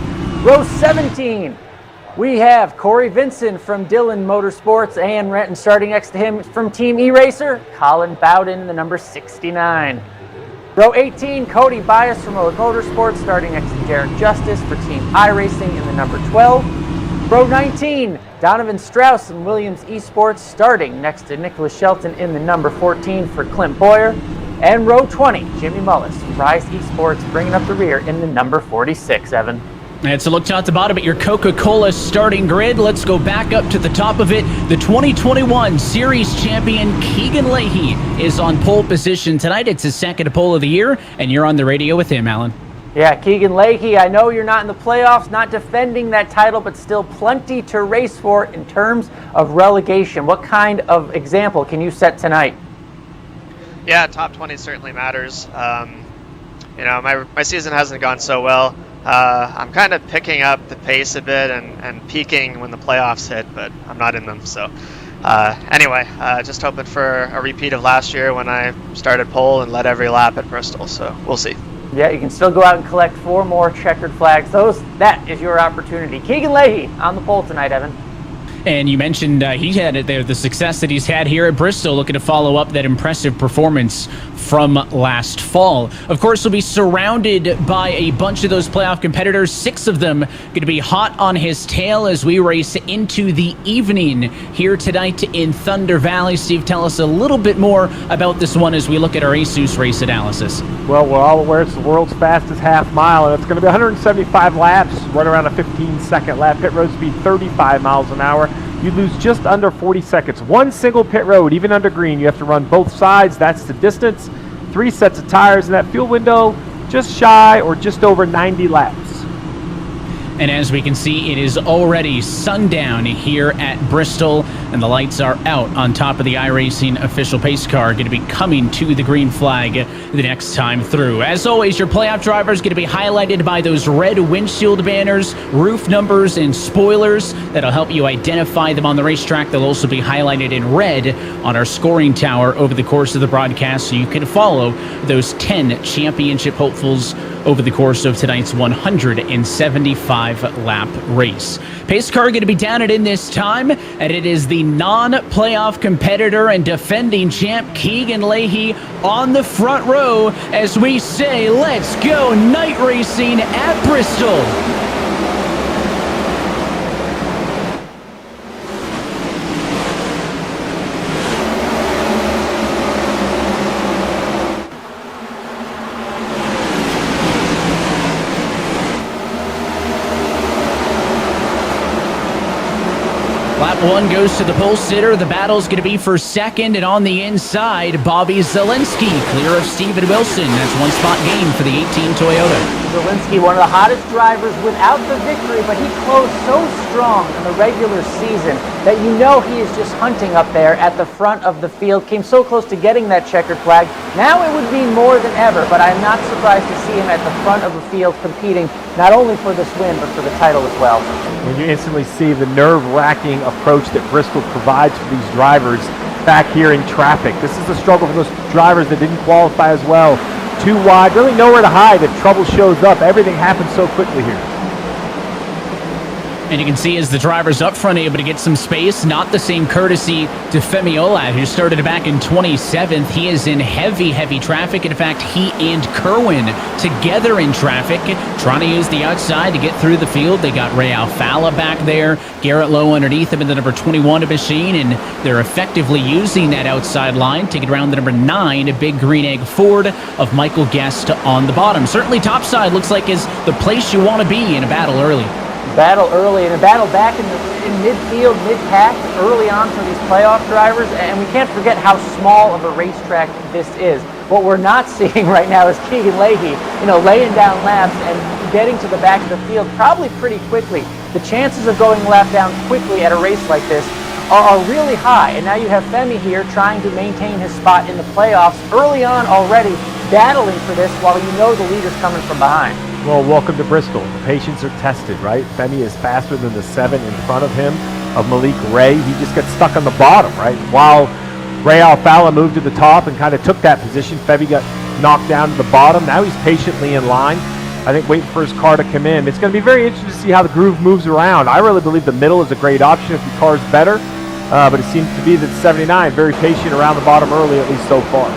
Row 17, we have Corey Vinson from Dillon Motorsports, and Renton starting next to him from Team eRacer, Colin Bowden, the number 69. Row 18, Cody Bias from Road Motorsports, starting next to Derek Justice for Team iRacing in the number 12. Row 19, Donovan Strauss and Williams Esports, starting next to Nicholas Shelton in the number 14 for Clint Boyer. And row 20, Jimmy Mullis from Rise Esports, bringing up the rear in the number 46, Evan. It's a look top to bottom at your Coca-Cola starting grid. Let's go back up to the top of it. The 2021 Series champion Keegan Leahy is on pole position tonight. It's his second pole of the year, and you're on the radio with him, Alan. Yeah, Keegan Leahy, I know you're not in the playoffs, not defending that title, but still plenty to race for in terms of relegation. What kind of example can you set tonight? Yeah, top 20 certainly matters. My season hasn't gone so well. I'm kind of picking up the pace a bit and peaking when the playoffs hit, but I'm not in them. So anyway, just hoping for a repeat of last year when I started pole and led every lap at Bristol. So we'll see. Yeah, you can still go out and collect 4 more checkered flags. That is your opportunity. Keegan Leahy on the pole tonight, Evan. And you mentioned he had it there, the success that he's had here at Bristol, looking to follow up that impressive performance from last fall. Of course, he'll be surrounded by a bunch of those playoff competitors, 6 of them going to be hot on his tail as we race into the evening here tonight in Thunder Valley. Steve, tell us a little bit more about this one as we look at our ASUS race analysis. Well, we're all aware it's the world's fastest half mile, and it's going to be 175 laps, right around a 15-second lap. Pit road speed 35 miles an hour. You lose just under 40 seconds. One single pit road, even under green. You have to run both sides. That's the distance. 3 sets of tires in that fuel window, just shy or just over 90 laps. And as we can see, it is already sundown here at Bristol, and the lights are out on top of the iRacing official pace car, going to be coming to the green flag the next time through. As always, your playoff driver is going to be highlighted by those red windshield banners, roof numbers, and spoilers that'll help you identify them on the racetrack. They'll also be highlighted in red on our scoring tower over the course of the broadcast, so you can follow those 10 championship hopefuls over the course of tonight's 175-lap race. Pace car going to be down at in this time, and it is the non-playoff competitor and defending champ Keegan Leahy on the front row as we say, let's go night racing at Bristol. Lap 1 goes to the pole sitter. The battle's going to be for second, and on the inside, Bobby Zielinski, clear of Steven Wilson. That's one spot gain for the 18 Toyota. Zielinski, one of the hottest drivers without the victory, but he closed so strong in the regular season that you know he is just hunting up there at the front of the field. Came so close to getting that checkered flag. Now it would be more than ever, but I'm not surprised to see him at the front of the field competing not only for this win, but for the title as well. When you instantly see the nerve-wracking approach that Bristol provides for these drivers back here in traffic. This is a struggle for those drivers that didn't qualify as well too wide, really nowhere to hide if trouble shows up. Everything happens so quickly here. And you can see as the drivers up front able to get some space, not the same courtesy to Femi Olat, who started back in 27th. He is in heavy, heavy traffic. In fact, he and Kerwin together in traffic, trying to use the outside to get through the field. They got Ray Alfala back there, Garrett Lowe underneath him in the number 21 machine, and they're effectively using that outside line to get around the number 9, a big green egg Ford of Michael Guest on the bottom. Certainly topside looks like is the place you want to be in a battle early. Battle early and a battle back in midfield, mid-pack early on for these playoff drivers. And we can't forget how small of a racetrack this is. What we're not seeing right now is Keegan Leahy, laying down laps and getting to the back of the field probably pretty quickly. The chances of going lap down quickly at a race like this are really high. And now you have Femi here trying to maintain his spot in the playoffs early on already, battling for this while the leader's coming from behind. Well, welcome to Bristol. The patience are tested, right? Femi is faster than the 7 in front of him, of Malik Ray. He just got stuck on the bottom, right? While Ray Alfala moved to the top and kind of took that position, Femi got knocked down to the bottom. Now he's patiently in line, I think, waiting for his car to come in. It's going to be very interesting to see how the groove moves around. I really believe the middle is a great option if your car's better, but it seems to be that 79, very patient around the bottom early, at least so far.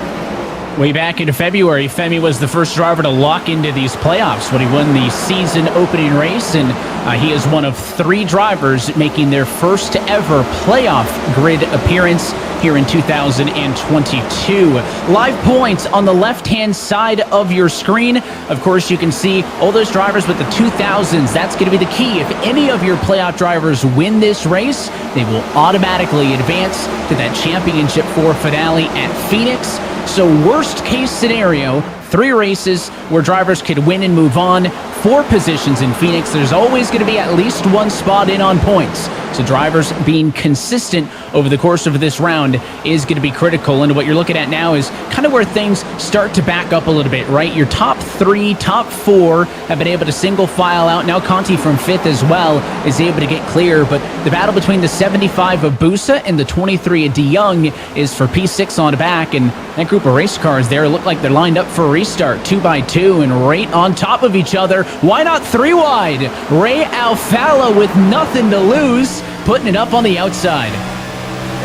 Way back into February, Femi was the first driver to lock into these playoffs when he won the season opening race, and he is one of 3 drivers making their first ever playoff grid appearance here in 2022. Live points on the left-hand side of your screen. Of course, you can see all those drivers with the 2000s. That's going to be the key. If any of your playoff drivers win this race, they will automatically advance to that championship 4 finale at Phoenix. So worst case scenario, 3 races where drivers could win and move on, 4 positions in Phoenix. There's always going to be at least 1 spot in on points. So drivers being consistent over the course of this round is going to be critical. And what you're looking at now is kind of where things start to back up a little bit, right? Your top 3, top 4 have been able to single file out. Now Conti from 5th as well is able to get clear. But the battle between the 75 of Busa and the 23 of DeYoung is for P6 on the back. And that group of race cars there look like they're lined up for a restart, 2 by 2 and right on top of each other. Why not 3 wide? Ray Alfala with nothing to lose, putting it up on the outside.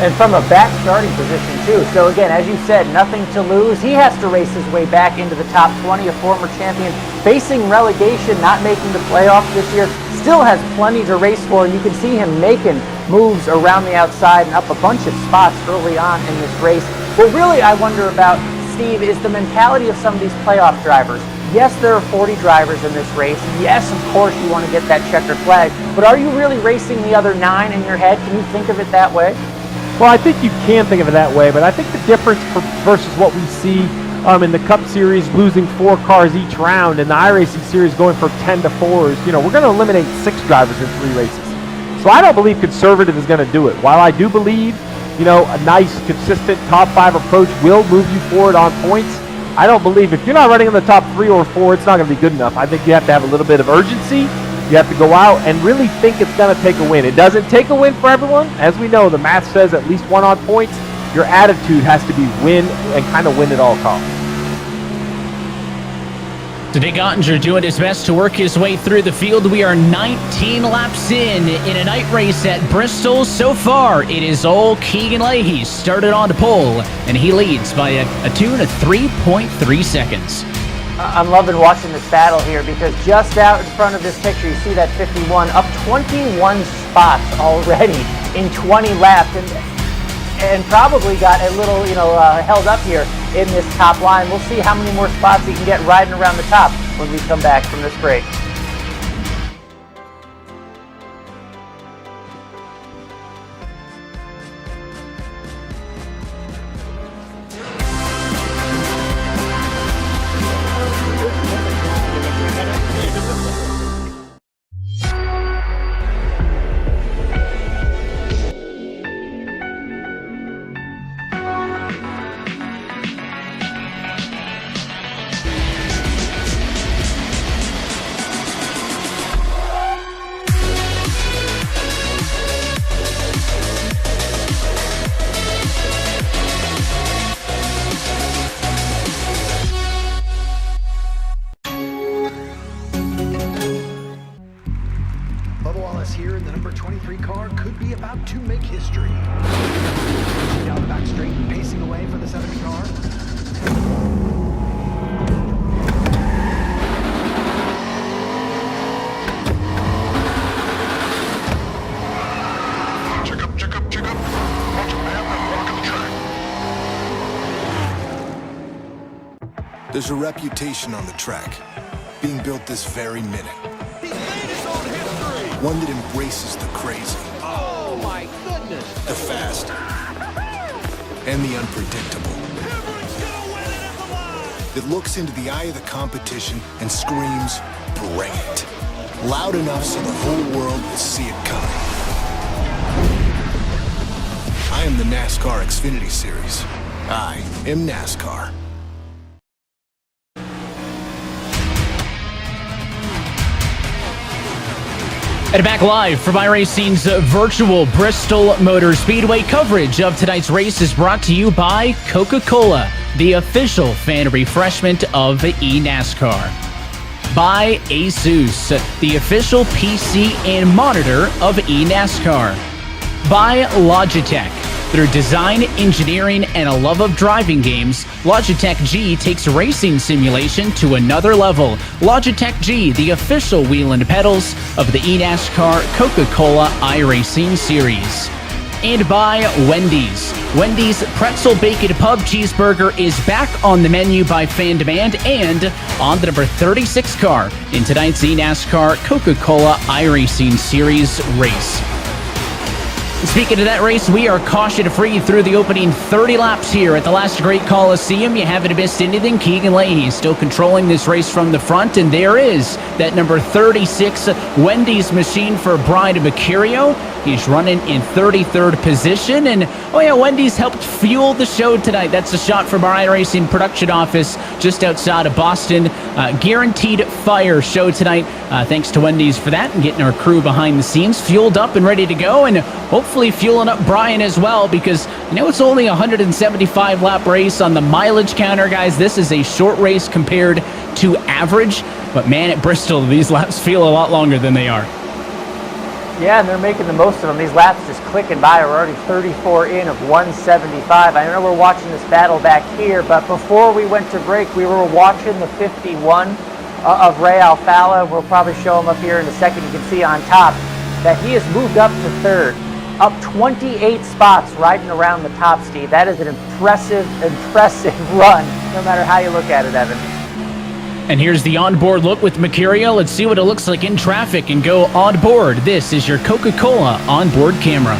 And from a back starting position too. So again, as you said, nothing to lose. He has to race his way back into the top 20, a former champion facing relegation, not making the playoffs this year. Still has plenty to race for. You can see him making moves around the outside and up a bunch of spots early on in this race. What really I wonder about, Steve, is the mentality of some of these playoff drivers. Yes, there are 40 drivers in this race. Yes, of course, you want to get that checkered flag. But are you really racing the other 9 in your head? Can you think of it that way? Well, I think you can think of it that way, but I think the difference versus what we see in the Cup Series losing 4 cars each round and the iRacing Series going for 10 to 4 is, we're going to eliminate 6 drivers in 3 races. So I don't believe conservative is going to do it. While I do believe, a nice, consistent top 5 approach will move you forward on points, I don't believe if you're not running in the top 3 or 4, it's not going to be good enough. I think you have to have a little bit of urgency. You have to go out and really think it's going to take a win. It doesn't take a win for everyone. As we know, the math says at least 1 on points. Your attitude has to be win and kind of win at all costs. Today, Ottinger doing his best to work his way through the field. We are 19 laps in a night race at Bristol. So far, it is all Keegan Leahy started on the pole, and he leads by a tune of 3.3 seconds. I'm loving watching this battle here because just out in front of this picture, you see that 51 up 21 spots already in 20 laps, and probably got a little, held up here in this top line. We'll see how many more spots he can get riding around the top when we come back from this break. There's a reputation on the track, being built this very minute. One that embraces the crazy. Oh my goodness! The fast. And the unpredictable. That looks into the eye of the competition and screams, bring it. Loud enough so the whole world will see it coming. I am the NASCAR Xfinity Series. I am NASCAR. And back live from iRacing's virtual Bristol Motor Speedway. Coverage of tonight's race is brought to you by Coca-Cola, the official fan refreshment of eNASCAR. By Asus, the official PC and monitor of eNASCAR. By Logitech. Through design, engineering, and a love of driving games, Logitech G takes racing simulation to another level. Logitech G, the official wheel and pedals of the eNASCAR Coca-Cola iRacing Series. And by Wendy's. Wendy's Pretzel Bacon Pub Cheeseburger is back on the menu by fan demand and on the number 36 car in tonight's eNASCAR Coca-Cola iRacing Series race. Speaking of that race, we are caution-free through the opening 30 laps here at the Last Great Coliseum. You haven't missed anything. Keegan Leahy is still controlling this race from the front, and there is that number 36 Wendy's machine for Brian Mercurio. He's running in 33rd position, and oh yeah, Wendy's helped fuel the show tonight. That's a shot from our iRacing production office just outside of Boston. Guaranteed fire show tonight. Thanks to Wendy's for that and getting our crew behind the scenes fueled up and ready to go, and hopefully fueling up Brian as well, because you know it's only a 175 lap race on the mileage counter, guys. This is a short race compared to average, but man, at Bristol, these laps feel a lot longer than they are. Yeah, and they're making the most of them. These laps just clicking by. We're already 34 in of 175. I know we're watching this battle back here, but before we went to break, we were watching the 51 of Ray Alfalla. We'll probably show him up here in a second. You can see on top that he has moved up to third, up 28 spots riding around the top, Steve. That is an impressive run, no matter how you look at it, Evan. And here's the onboard look with Mercurio. Let's see what it looks like in traffic and go on board. This is your Coca-Cola onboard camera.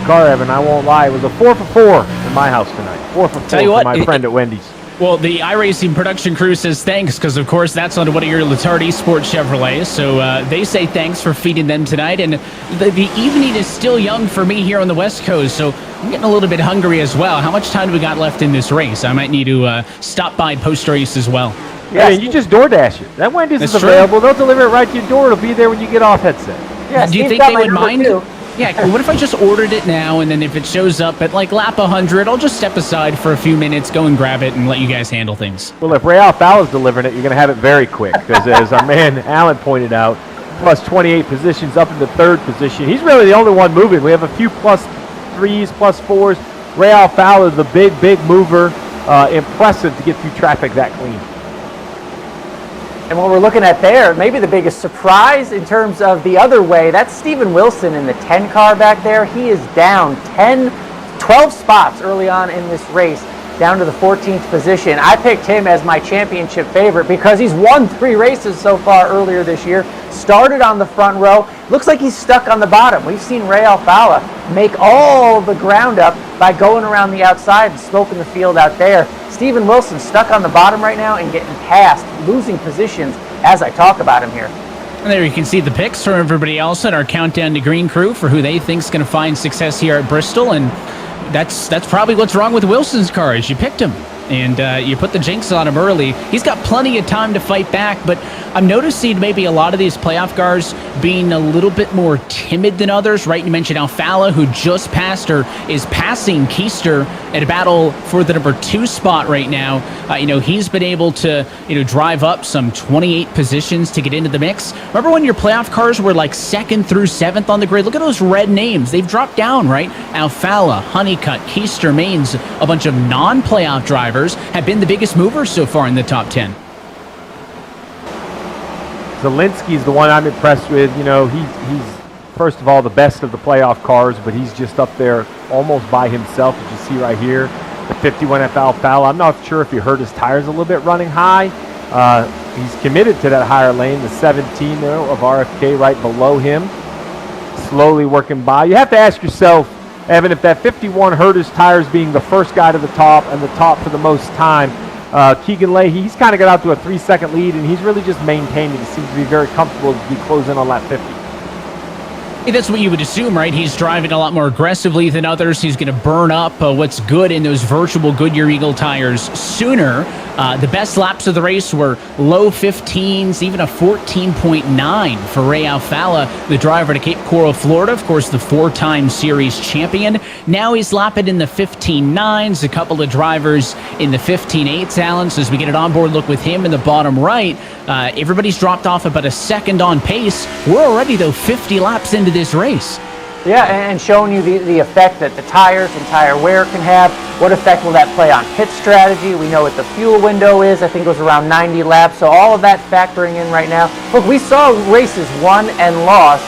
Car, Evan, I won't lie. It was a 4 for 4 in my house tonight. 4 for 4 Tell you what, for my friend at Wendy's. Well, the iRacing production crew says thanks because, of course, that's on one of your Letard Esports Chevrolets. So they say thanks for feeding them tonight. And the evening is still young for me here on the West Coast, so I'm getting a little bit hungry as well. How much time do we got left in this race? I might need to stop by post-race as well. Yeah, you just DoorDash it. That Wendy's is available. They'll deliver it right to your door. It'll be there when you get off headset. Yeah, do you think they would mind? Yeah, what if I just ordered it now, and then if it shows up at like lap 100, I'll just step aside for a few minutes, go and grab it, and let you guys handle things. Well, if Ray Alfalla's delivering it, you're going to have it very quick, because as our man Alan pointed out, plus 28 positions up into third position. He's really the only one moving. We have a few plus 3s, plus 4s. Ray Alfalla is the big mover. Impressive to get through traffic that clean. And what we're looking at there, maybe the biggest surprise in terms of the other way, that's Steven Wilson in the 10 car back there. He is down 12 spots early on in this race, down to the 14th position. I picked him as my championship favorite because he's won 3 races so far earlier this year. Started on the front row. Looks like he's stuck on the bottom. We've seen Ray Alfalla make all the ground up by going around the outside and smoking the field out there. Steven Wilson stuck on the bottom right now and getting past, losing positions as I talk about him here. And there you can see the picks from everybody else in our Countdown to Green crew for who they think is going to find success here at Bristol. And that's probably what's wrong with Wilson's car is you picked him. And you put the jinx on him early. He's got plenty of time to fight back, but I'm noticing maybe a lot of these playoff cars being a little bit more timid than others, right? You mentioned Alfala, who just passed her, is passing Keister at a battle for the number 2 spot right now. He's been able to, drive up some 28 positions to get into the mix. Remember when your playoff cars were like 2nd through 7th on the grid? Look at those red names. They've dropped down, right? Alfala, Honeycutt, Keister, Maines, a bunch of non-playoff drivers have been the biggest movers so far in the top 10. Zielinski's the one I'm impressed with. He's first of all the best of the playoff cars, but he's just up there almost by himself, as you see right here. The 51 F Alfala. I'm not sure if he hurt his tires a little bit running high. He's committed to that higher lane. The 17 though of RFK right below him, slowly working by. You have to ask yourself, Evan, if that 51 hurt his tires being the first guy to the top and the top for the most time. Keegan Leahy, he's kind of got out to a 3-second lead, and he's really just maintaining. He seems to be very comfortable to be closing on lap 50. That's what you would assume, right? He's driving a lot more aggressively than others. He's going to burn up what's good in those virtual Goodyear Eagle tires sooner. The best laps of the race were low 15s, even a 14.9 for Ray Alfala, the driver to Cape Coral, Florida. Of course, the 4-time series champion. Now he's lapping in the 15.9s, a couple of drivers in the 15.8s, Alan. So as we get an onboard look with him in the bottom right, everybody's dropped off about a second on pace. We're already, though, 50 laps into this race. Yeah, and showing you the effect that the tires and tire wear can have. What effect will that play on pit strategy? We know what the fuel window is. I think it was around 90 laps. So all of that factoring in right now. Look, we saw races won and lost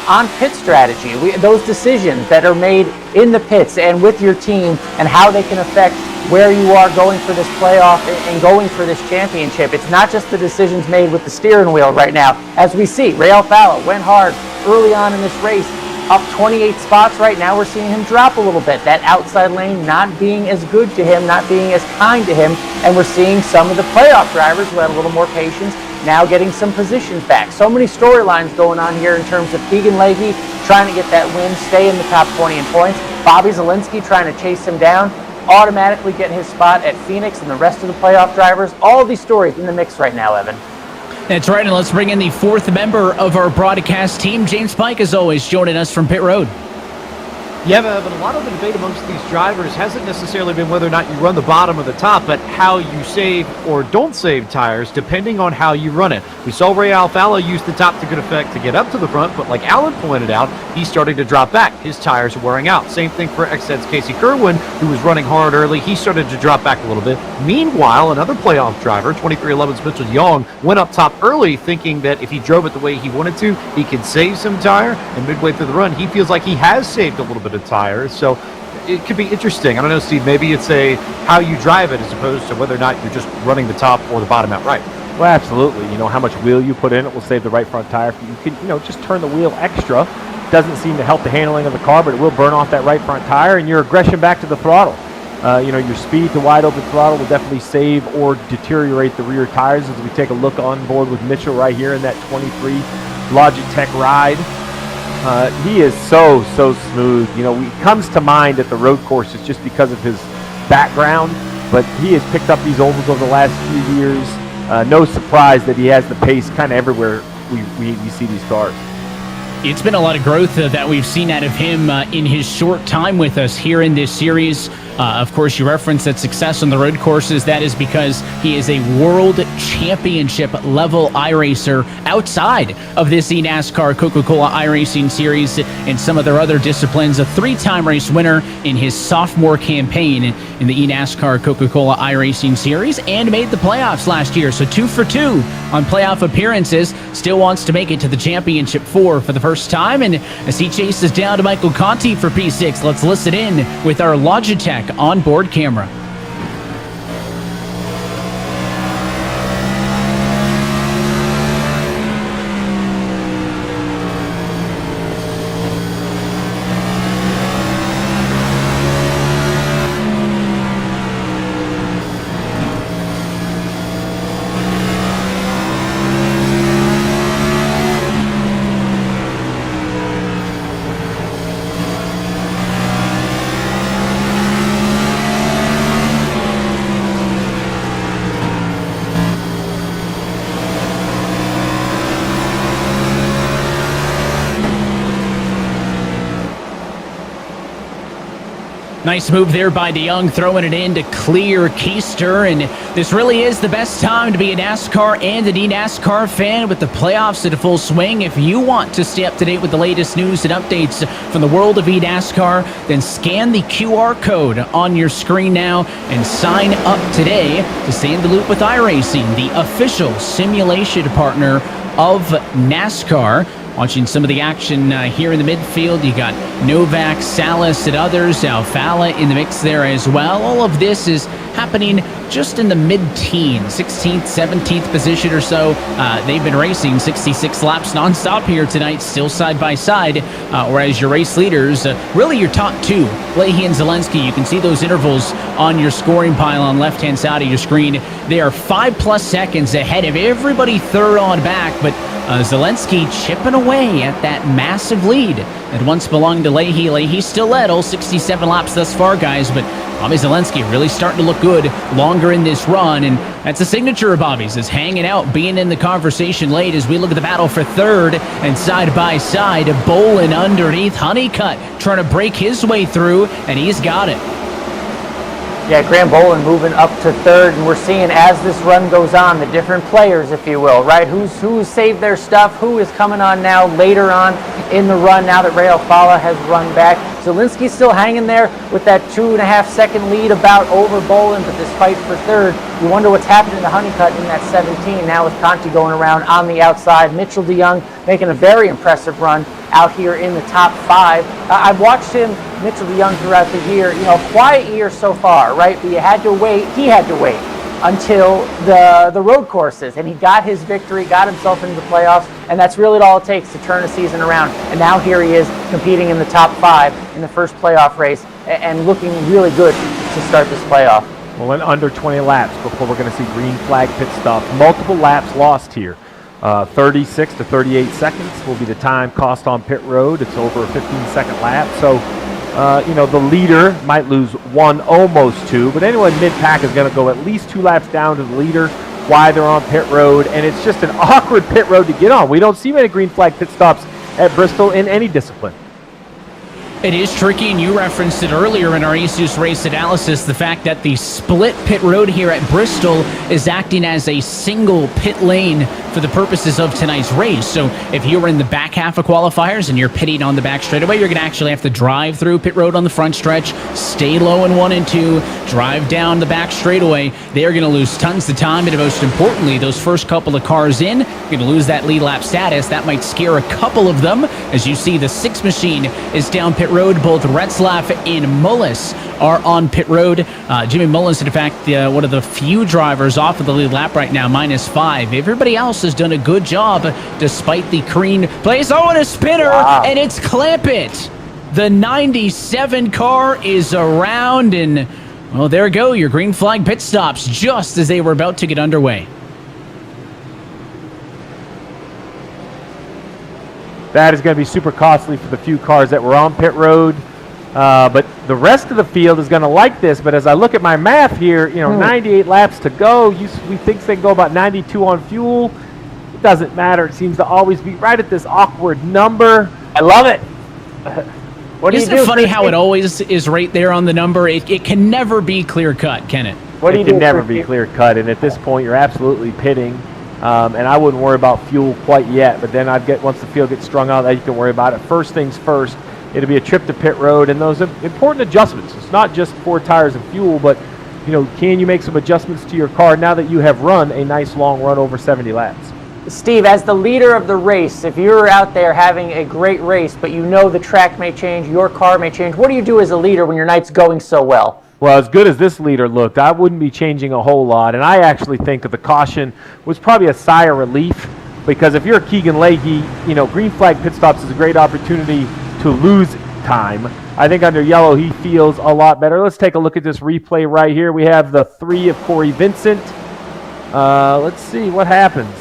on pit strategy. Those decisions that are made in the pits and with your team and how they can affect where you are going for this playoff and going for this championship. It's not just the decisions made with the steering wheel right now. As we see, Ray Alfala went hard early on in this race, up 28 spots right now. We're seeing him drop a little bit. That outside lane not being as good to him, not being as kind to him. And we're seeing some of the playoff drivers who had a little more patience now getting some positions back. So many storylines going on here in terms of Keegan Leahy trying to get that win, stay in the top 20 in points. Bobby Zielinski trying to chase him down, automatically get his spot at Phoenix, and the rest of the playoff drivers. All of these stories in the mix right now, Evan. That's right, and let's bring in the 4th member of our broadcast team. James Pike, as always, joining us from pit road. Yeah, but a lot of the debate amongst these drivers hasn't necessarily been whether or not you run the bottom or the top, but how you save or don't save tires depending on how you run it. We saw Ray Alfala use the top to good effect to get up to the front, but like Alan pointed out, he's starting to drop back. His tires are wearing out. Same thing for XZ's Casey Kerwin, who was running hard early. He started to drop back a little bit. Meanwhile, another playoff driver, 2311's Mitchell Young, went up top early thinking that if he drove it the way he wanted to, he could save some tire, and midway through the run, he feels like he has saved a little bit of tires. So it could be interesting. I don't know, Steve, maybe it's how you drive it as opposed to whether or not you're just running the top or the bottom outright. Well, absolutely. How much wheel you put in it will save the right front tire. You can, just turn the wheel extra. Doesn't seem to help the handling of the car, but it will burn off that right front tire, and your aggression back to the throttle. Your speed to wide open throttle will definitely save or deteriorate the rear tires. As we take a look on board with Mitchell right here in that 23 Logitech ride. He is so smooth. He comes to mind at the road courses just because of his background, but he has picked up these ovals over the last few years. No surprise that he has the pace kind of everywhere we see these cars. It's been a lot of growth that we've seen out of him in his short time with us here in this series. Of course, you referenced that success on the road courses. That is because he is a world championship level iRacer outside of this eNASCAR Coca-Cola iRacing series and some of their other disciplines. A 3-time race winner in his sophomore campaign in the eNASCAR Coca-Cola iRacing series and made the playoffs last year. So 2 for 2 on playoff appearances. Still wants to make it to the championship 4 for the first time. And as he chases down to Michael Conti for P6, let's listen in with our Logitech onboard camera. Nice move there by DeYoung, throwing it in to clear Keister, and this really is the best time to be a NASCAR and an eNASCAR fan with the playoffs in full swing. If you want to stay up to date with the latest news and updates from the world of eNASCAR, then scan the QR code on your screen now and sign up today to stay in the loop with iRacing, the official simulation partner of NASCAR. Watching some of the action here in the midfield, you got Novak, Salas, and others. Alfala in the mix there as well. All of this is happening just in the mid-teens, 16th, 17th position or so. They've been racing 66 laps nonstop here tonight, still side by side. Whereas your race leaders, really your top two, Leahy and Zelensky, you can see those intervals on your scoring pile on left-hand side of your screen. They are 5+ seconds ahead of everybody third on back, but Zelensky chipping away at that massive lead that once belonged to Leahy. Leahy's still led all 67 laps thus far, guys, but Bobby Zelensky really starting to look good longer in this run, and that's a signature of Bobby's, is hanging out, being in the conversation late as we look at the battle for third, and side by side, Bolin underneath, Honeycutt trying to break his way through, and he's got it. Yeah, Graham Bolin moving up to third, and we're seeing as this run goes on, the different players, if you will, right? Who's saved their stuff, who is coming on now later on in the run now that Ray Alfala has run back. Zelensky's still hanging there with that 2.5 second lead about over Bolin, but this fight for third, you wonder what's happening to Honeycutt in that 17 now with Conti going around on the outside. Mitchell DeYoung making a very impressive run out here in the top 5. I've watched him, Mitchell DeYoung, throughout the year. You know, quiet year so far, right? But he had to wait until the road courses, and he got his victory, got himself into the playoffs, and that's really all it takes to turn a season around. And now here he is competing in the top 5 in the first playoff race and looking really good to start this playoff. Well, in under 20 laps before we're going to see green flag pit stops. Multiple laps lost here. 36 to 38 seconds will be the time cost on pit road. It's over a 15-second lap. So, the leader might lose 1, almost 2, but anyone mid-pack is going to go at least 2 laps down to the leader while they're on pit road, and it's just an awkward pit road to get on. We don't see many green flag pit stops at Bristol in any discipline. It is tricky, and you referenced it earlier in our Asus race analysis, the fact that the split pit road here at Bristol is acting as a single pit lane for the purposes of tonight's race. So if you're in the back half of qualifiers and you're pitting on the back straightaway, you're going to actually have to drive through pit road on the front stretch, stay low in 1 and 2, drive down the back straightaway. They are going to lose tons of time, and most importantly, those first couple of cars in, you're going to lose that lead lap status. That might scare a couple of them. As you see, the 6 machine is down pit road. Both Retzlaff and Mullis are on pit road. Jimmy Mullis, in fact, one of the few drivers off of the lead lap right now, -5. Everybody else has done a good job despite the green place. Oh, and a spinner, and it's Clampett. The 97 car is around, and, well, there you go. Your green flag pit stops just as they were about to get underway. That is going to be super costly for the few cars that were on pit road. But the rest of the field is going to like this. But as I look at my math here, 98 laps to go. We think they can go about 92 on fuel. It doesn't matter. It seems to always be right at this awkward number. I love it. Isn't it funny how it always is right there on the number? It can never be clear-cut, can it? It can never be clear-cut. And at this point, you're absolutely pitting. And I wouldn't worry about fuel quite yet, but then once the field gets strung out, then you can worry about it. First things first, it'll be a trip to pit road and those important adjustments. It's not just 4 tires and fuel, but can you make some adjustments to your car now that you have run a nice long run over 70 laps? Steve, as the leader of the race, if you're out there having a great race, but the track may change, your car may change, what do you do as a leader when your night's going so well? Well, as good as this leader looked, I wouldn't be changing a whole lot. And I actually think that the caution was probably a sigh of relief, because if you're Keegan Leahy, green flag pit stops is a great opportunity to lose time. I think under yellow, he feels a lot better. Let's take a look at this replay right here. We have the 3 of Corey Vincent. Let's see what happens.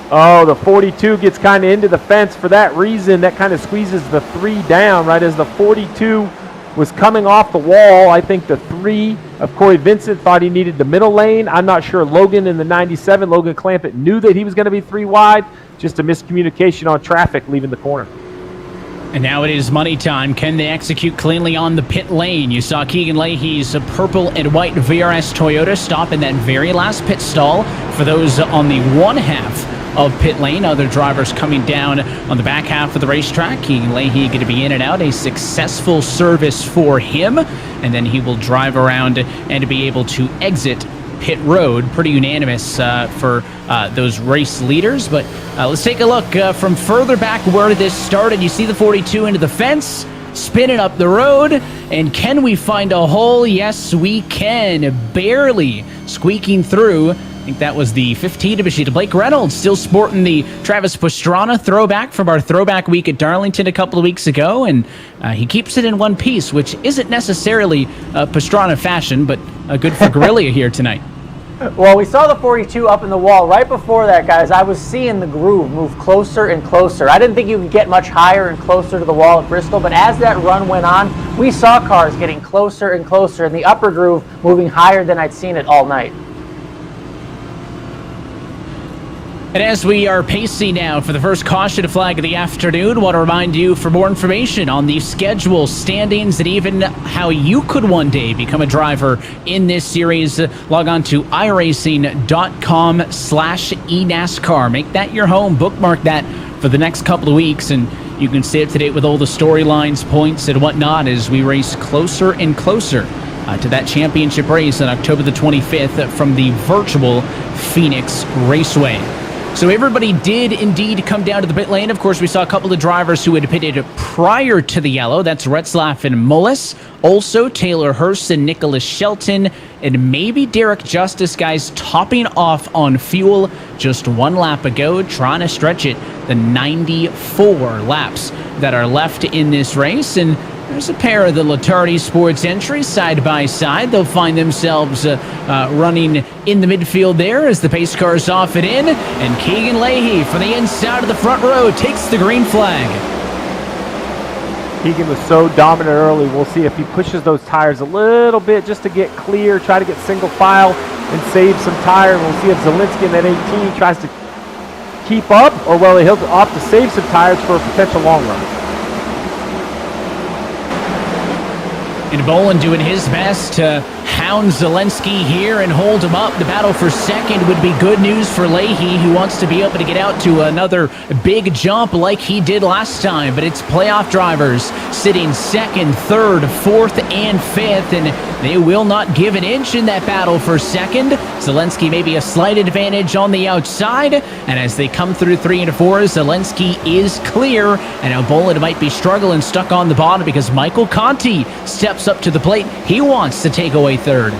Oh, the 42 gets kind of into the fence. For that reason, that kind of squeezes the 3 down right as the 42 was coming off the wall. I think the 3 of Corey Vincent thought he needed the middle lane. I'm not sure Logan in the 97, Logan Clampett, knew that he was going to be 3 wide. Just a miscommunication on traffic leaving the corner. And now it is money time. Can they execute cleanly on the pit lane? You saw Keegan Leahy's purple and white VRS Toyota stop in that very last pit stall for those on the one half of pit lane. Other drivers coming down on the back half of the racetrack. Keegan Leahy going to be in and out. A successful service for him. And then he will drive around and be able to exit pit road. Pretty unanimous for those race leaders. But let's take a look from further back where this started. You see the 42 into the fence, spinning up the road. And can we find a hole? Yes, we can. Barely squeaking through. I think that was the 15 of Bashida. Blake Reynolds still sporting the Travis Pastrana throwback from our throwback week at Darlington a couple of weeks ago, and he keeps it in one piece, which isn't necessarily Pastrana fashion, but good for Guerrilla here tonight. Well, we saw the 42 up in the wall. Right before that, guys, I was seeing the groove move closer and closer. I didn't think you could get much higher and closer to the wall at Bristol, but as that run went on, we saw cars getting closer and closer, and the upper groove moving higher than I'd seen it all night. And as we are pacing now for the first caution flag of the afternoon, want to remind you for more information on the schedule, standings, and even how you could one day become a driver in this series, log on to iRacing.com/eNASCAR. Make that your home. Bookmark that for the next couple of weeks, and you can stay up to date with all the storylines, points, and whatnot as we race closer and closer to that championship race on October the 25th from the virtual Phoenix Raceway. So everybody did indeed come down to the pit lane. Of course, we saw a couple of drivers who had pitted prior to the yellow. That's Retzlaff and Mullis. Also, Taylor Hurst and Nicholas Shelton. And maybe Derek Justice, guys, topping off on fuel just one lap ago, trying to stretch it the 94 laps that are left in this race. And there's a pair of the Latardi Sports entries side by side. They'll find themselves running in the midfield there as the pace cars off and in. And Keegan Leahy from the inside of the front row takes the green flag. Keegan was so dominant early. We'll see if he pushes those tires a little bit just to get clear, try to get single file and save some tire. We'll see if Zielinski in that 18 tries to keep up, or will he'll opt to save some tires for a potential long run. And Bolin doing his best to hound Zielinski here and hold him up. The battle for second would be good news for Leahy, who wants to be able to get out to another big jump like he did last time. But it's playoff drivers sitting second, third, fourth, and fifth, and they will not give an inch in that battle for second. Zielinski maybe a slight advantage on the outside, and as they come through 3 and 4, Zielinski is clear, and now Bolin might be struggling, stuck on the bottom because Michael Conti steps up to the plate. He wants to take away third.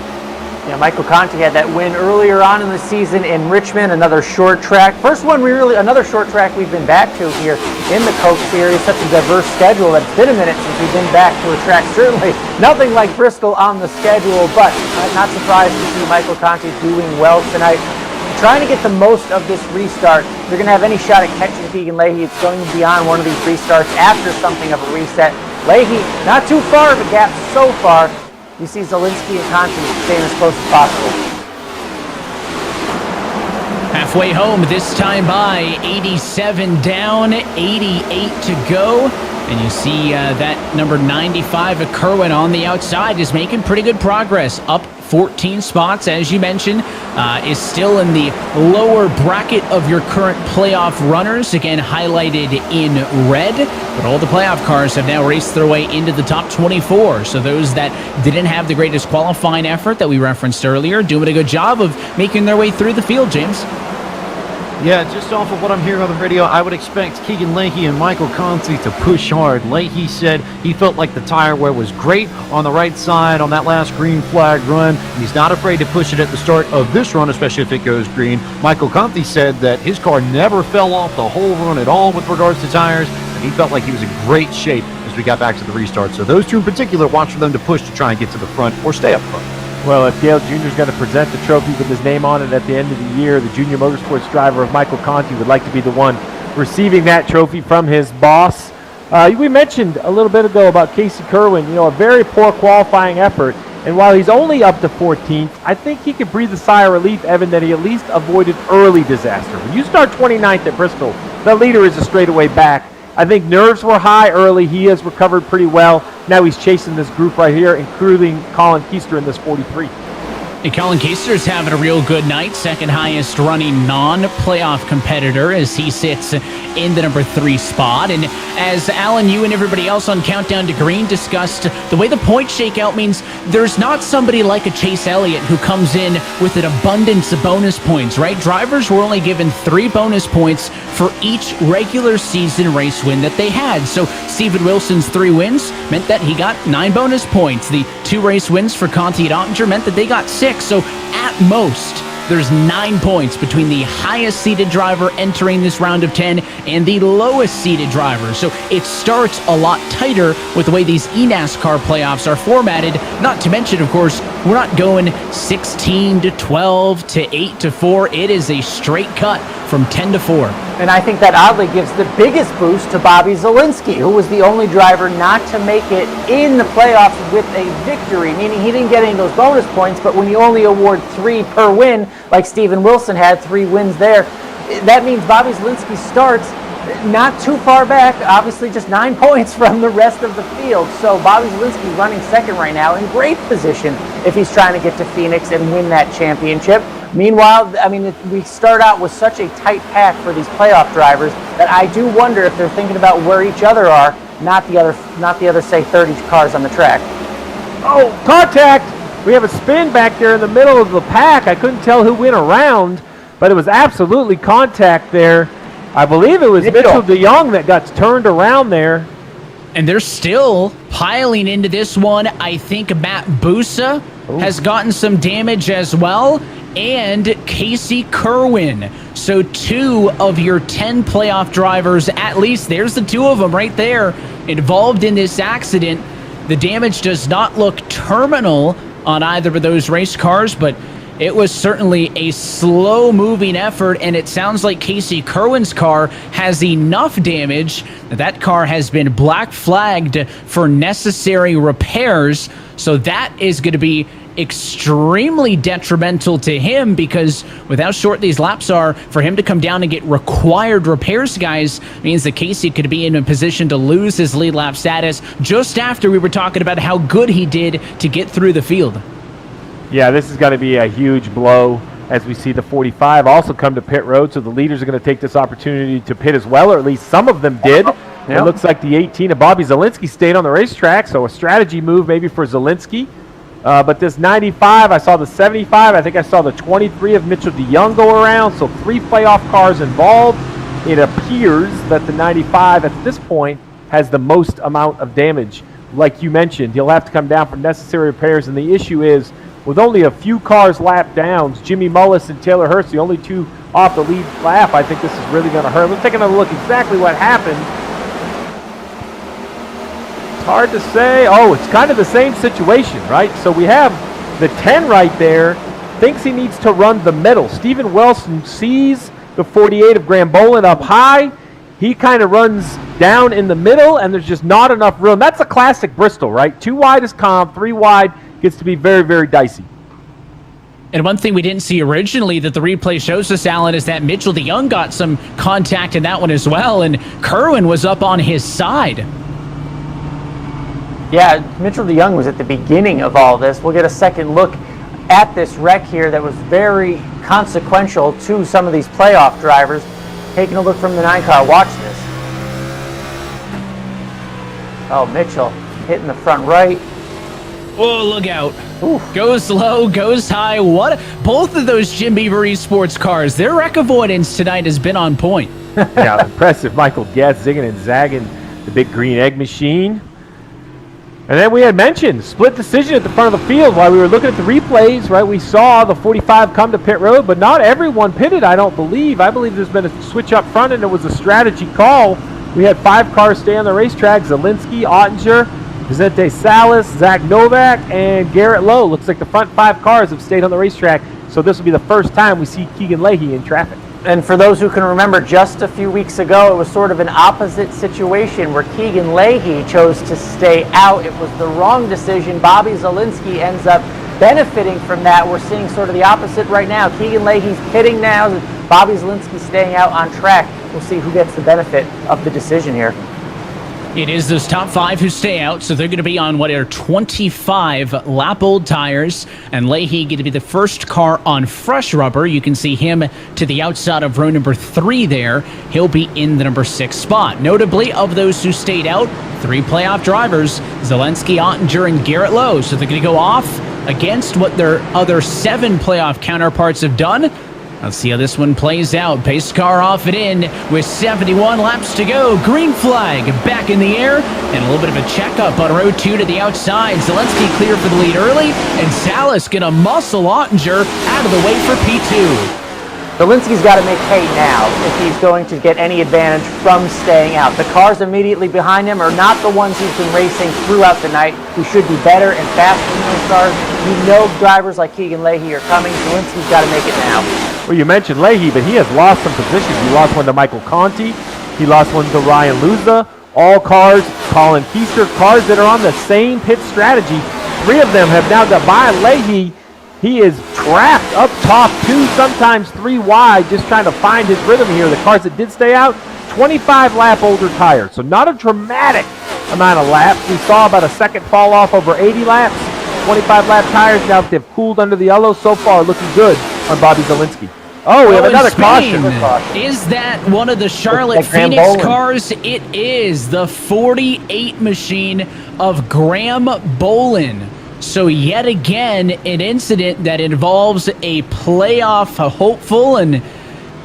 Yeah, Michael Conti had that win earlier on in the season in Richmond, another short track. First one, another short track we've been back to here in the Coke Series. Such a diverse schedule that it's been a minute since we've been back to a track. Certainly nothing like Bristol on the schedule, but I'm not surprised to see Michael Conti doing well tonight. Trying to get the most of this restart. If you're going to have any shot at catching Keegan Leahy, it's going to be on one of these restarts after something of a reset. Leahy, not too far of a gap so far. You see Zielinski and Conti staying as close as possible. Halfway home this time by 87 down, 88 to go. And you see that number 95 of Kerwin on the outside is making pretty good progress. Up 14 spots, as you mentioned, is still in the lower bracket of your current playoff runners, again highlighted in red. But all the playoff cars have now raced their way into the top 24. So those that didn't have the greatest qualifying effort that we referenced earlier, doing a good job of making their way through the field, James. Yeah, just off of what I'm hearing on the radio, I would expect Keegan Leahy and Michael Conti to push hard. Leahy said he felt like the tire wear was great on the right side on that last green flag run. He's not afraid to push it at the start of this run, especially if it goes green. Michael Conti said that his car never fell off the whole run at all with regards to tires, and he felt like he was in great shape as we got back to the restart. So those two in particular, watch for them to push to try and get to the front or stay up front. Well, if Dale Jr. is going to present the trophy with his name on it at the end of the year, the junior motorsports driver of Michael Conti would like to be the one receiving that trophy from his boss. We mentioned a little bit ago about Casey Kerwin, a very poor qualifying effort. And while he's only up to 14th, I think he could breathe a sigh of relief, Evan, that he at least avoided early disaster. When you start 29th at Bristol, the leader is a straightaway back. I think nerves were high early. He has recovered pretty well. Now he's chasing this group right here, including Colin Keister in this 43. And Colin Keister's having a real good night, second highest running non-playoff competitor as he sits in the number 3 spot. And as Alan, you and everybody else on Countdown to Green discussed, the way the point shakeout means there's not somebody like a Chase Elliott who comes in with an abundance of bonus points, right? Drivers were only given 3 bonus points for each regular season race win that they had. So Steven Wilson's 3 wins meant that he got 9 bonus points. The 2 race wins for Conti and Ottinger meant that they got 6. So at most, there's 9 points between the highest seeded driver entering this round of 10 and the lowest seeded driver. So it starts a lot tighter with the way these eNASCAR playoffs are formatted. Not to mention, of course, we're not going 16 to 12 to 8 to 4. It is a straight cut from 10 to 4. And I think that oddly gives the biggest boost to Bobby Zalinski, who was the only driver not to make it in the playoffs with a victory, meaning he didn't get any of those bonus points, but when you only award 3 per win, like Steven Wilson had 3 wins there, that means Bobby Zalinski starts not too far back, obviously just 9 points from the rest of the field. So Bobby Zalinski running second right now in great position if he's trying to get to Phoenix and win that championship. Meanwhile, I mean, we start out with such a tight pack for these playoff drivers that I do wonder if they're thinking about where each other are, not the other, say, 30 cars on the track. Oh, contact! We have a spin back there in the middle of the pack. I couldn't tell who went around, but it was absolutely contact there. I believe it was Mitchell DeYoung that got turned around there. And they're still piling into this one. I think Matt Busa has gotten some damage as well, and Casey Kerwin. So 2 of your 10 playoff drivers, at least, there's the 2 of them right there, involved in this accident. The damage does not look terminal on either of those race cars, but it was certainly a slow-moving effort, and it sounds like Casey Kerwin's car has enough damage that car has been black flagged for necessary repairs. So that is going to be extremely detrimental to him, because with how short these laps are, for him to come down and get required repairs, guys, means that Casey could be in a position to lose his lead lap status just after we were talking about how good he did to get through the field. Yeah, this is going to be a huge blow as we see the 45 also come to pit road, so the leaders are going to take this opportunity to pit as well, or at least some of them did. It looks like the 18 of Bobby Zalinski stayed on the racetrack, so a strategy move maybe for Zalinski. But this 95, I saw the 75, I think I saw the 23 of Mitchell DeYoung go around, so 3 playoff cars involved. It appears that the 95 at this point has the most amount of damage. Like you mentioned, he'll have to come down for necessary repairs, and the issue is, with only a few cars lap downs, Jimmy Mullis and Taylor Hurst, the only 2 off the lead lap, I think this is really going to hurt. Let's take another look exactly what happened. It's hard to say. Oh, it's kind of the same situation, right? So we have the 10 right there, thinks he needs to run the middle. Steven Wilson sees the 48 of Grambolin up high. He kind of runs down in the middle, and there's just not enough room. That's a classic Bristol, right? 2 wide is calm, 3 wide gets to be very, very dicey. And one thing we didn't see originally that the replay shows us, Alan, is that Mitchell DeYoung got some contact in that one as well, and Kerwin was up on his side. Yeah, Mitchell DeYoung was at the beginning of all this. We'll get a second look at this wreck here that was very consequential to some of these playoff drivers. Taking a look from the 9 car. Watch this. Oh, Mitchell hitting the front right. Oh, look out. Goes low, goes high. Both of those Jim Beaver Esports cars, their wreck avoidance tonight has been on point. Yeah, impressive. Michael Getz zigging and zagging the big green egg machine. And then we had mentioned split decision at the front of the field while we were looking at the replays, right? We saw the 45 come to pit road, but not everyone pitted, I don't believe. I believe there's been a switch up front, and it was a strategy call. We had 5 cars stay on the racetrack: Zalinski, Ottinger, Vicente Salas, Zach Novak, and Garrett Lowe. Looks like the front 5 cars have stayed on the racetrack, so this will be the first time we see Keegan Leahy in traffic. And for those who can remember, just a few weeks ago, it was sort of an opposite situation where Keegan Leahy chose to stay out. It was the wrong decision. Bobby Zalinski ends up benefiting from that. We're seeing sort of the opposite right now. Keegan Leahy's pitting now, Bobby Zalinski staying out on track. we'll see who gets the benefit of the decision here. It is those top 5 who stay out, so they're going to be on what are 25 lap-old tires, and Leahy going to be the first car on fresh rubber. You can see him to the outside of row number 3 there. He'll be in the number 6 spot. Notably, of those who stayed out, 3 playoff drivers, Zelensky, Ottinger, and Garrett Lowe. So they're going to go off against what their other 7 playoff counterparts have done. Let's see how this one plays out. Pace car off and in with 71 laps to go. Green flag back in the air, and a little bit of a checkup on row 2 to the outside. Zelensky clear for the lead early, and Salas gonna muscle Ottinger out of the way for P2. Zelensky's got to make hay now if he's going to get any advantage from staying out. The cars immediately behind him are not the ones he's been racing throughout the night. He should be better and faster than those cars. You know drivers like Keegan Leahy are coming. Zelensky's got to make it now. Well, you mentioned Leahy, but he has lost some positions. He lost one to Michael Conti. He lost one to Ryan Luza. All cars, Colin Keister, cars that are on the same pit strategy. 3 of them have now got by Leahy. He is trapped up top 2, sometimes 3 wide, just trying to find his rhythm here. The cars that did stay out, 25 lap older tires. So not a dramatic amount of laps. We saw about a second fall off over 80 laps. 25 lap tires now that they've cooled under the yellow. So far looking good on Bobby Zelensky. Oh, we have another caution. Is that one of the Charlotte Phoenix cars? It is the 48 machine of Graham Bolin. So yet again, an incident that involves a playoff hopeful, and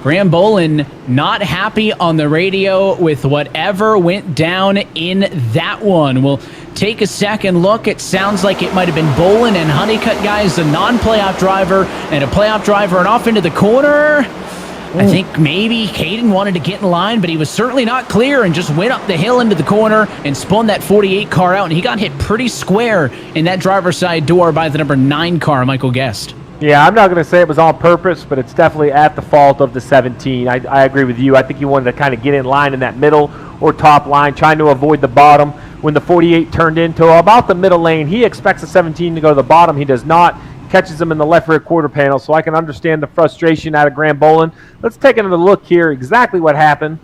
Graham Bolin not happy on the radio with whatever went down in that one. We'll take a second look. It sounds like it might have been Bolin and Honeycutt guys, a non-playoff driver and a playoff driver, and off into the corner. I think maybe Caden wanted to get in line, but he was certainly not clear and just went up the hill into the corner and spun that 48 car out, and he got hit pretty square in that driver's side door by the number 9 car, Michael Guest. Yeah, I'm not going to say it was on purpose, but it's definitely at the fault of the 17. I agree with you. I think he wanted to kind of get in line in that middle or top line, trying to avoid the bottom. When the 48 turned into about the middle lane, he expects the 17 to go to the bottom. He does not. Catches him in the left rear quarter panel, so I can understand the frustration out of Graham Bolin. Let's take another look here, exactly what happened.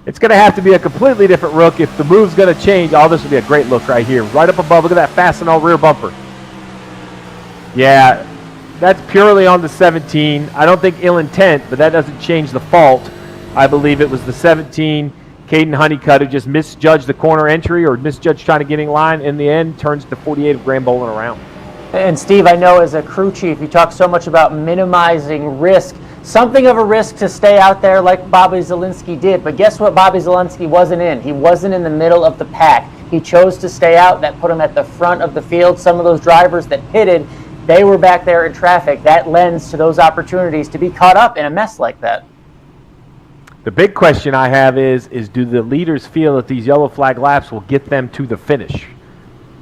It's going to have to be a completely different look. If the move's going to change, oh, this would be a great look right here. Right up above, look at that Fastenal rear bumper. Yeah, that's purely on the 17. I don't think ill intent, but that doesn't change the fault. I believe it was the 17, Caden Honeycutt, who just misjudged the corner entry or misjudged trying to get in line. In the end, turns the 48 of Graham Bolin around. And Steve, I know as a crew chief, you talk so much about minimizing risk. Something of a risk to stay out there like Bobby Zelensky did. But guess what Bobby Zelensky wasn't in? He wasn't in the middle of the pack. He chose to stay out. That put him at the front of the field. Some of those drivers that pitted, they were back there in traffic. That lends to those opportunities to be caught up in a mess like that. The big question I have is do the leaders feel that these yellow flag laps will get them to the finish?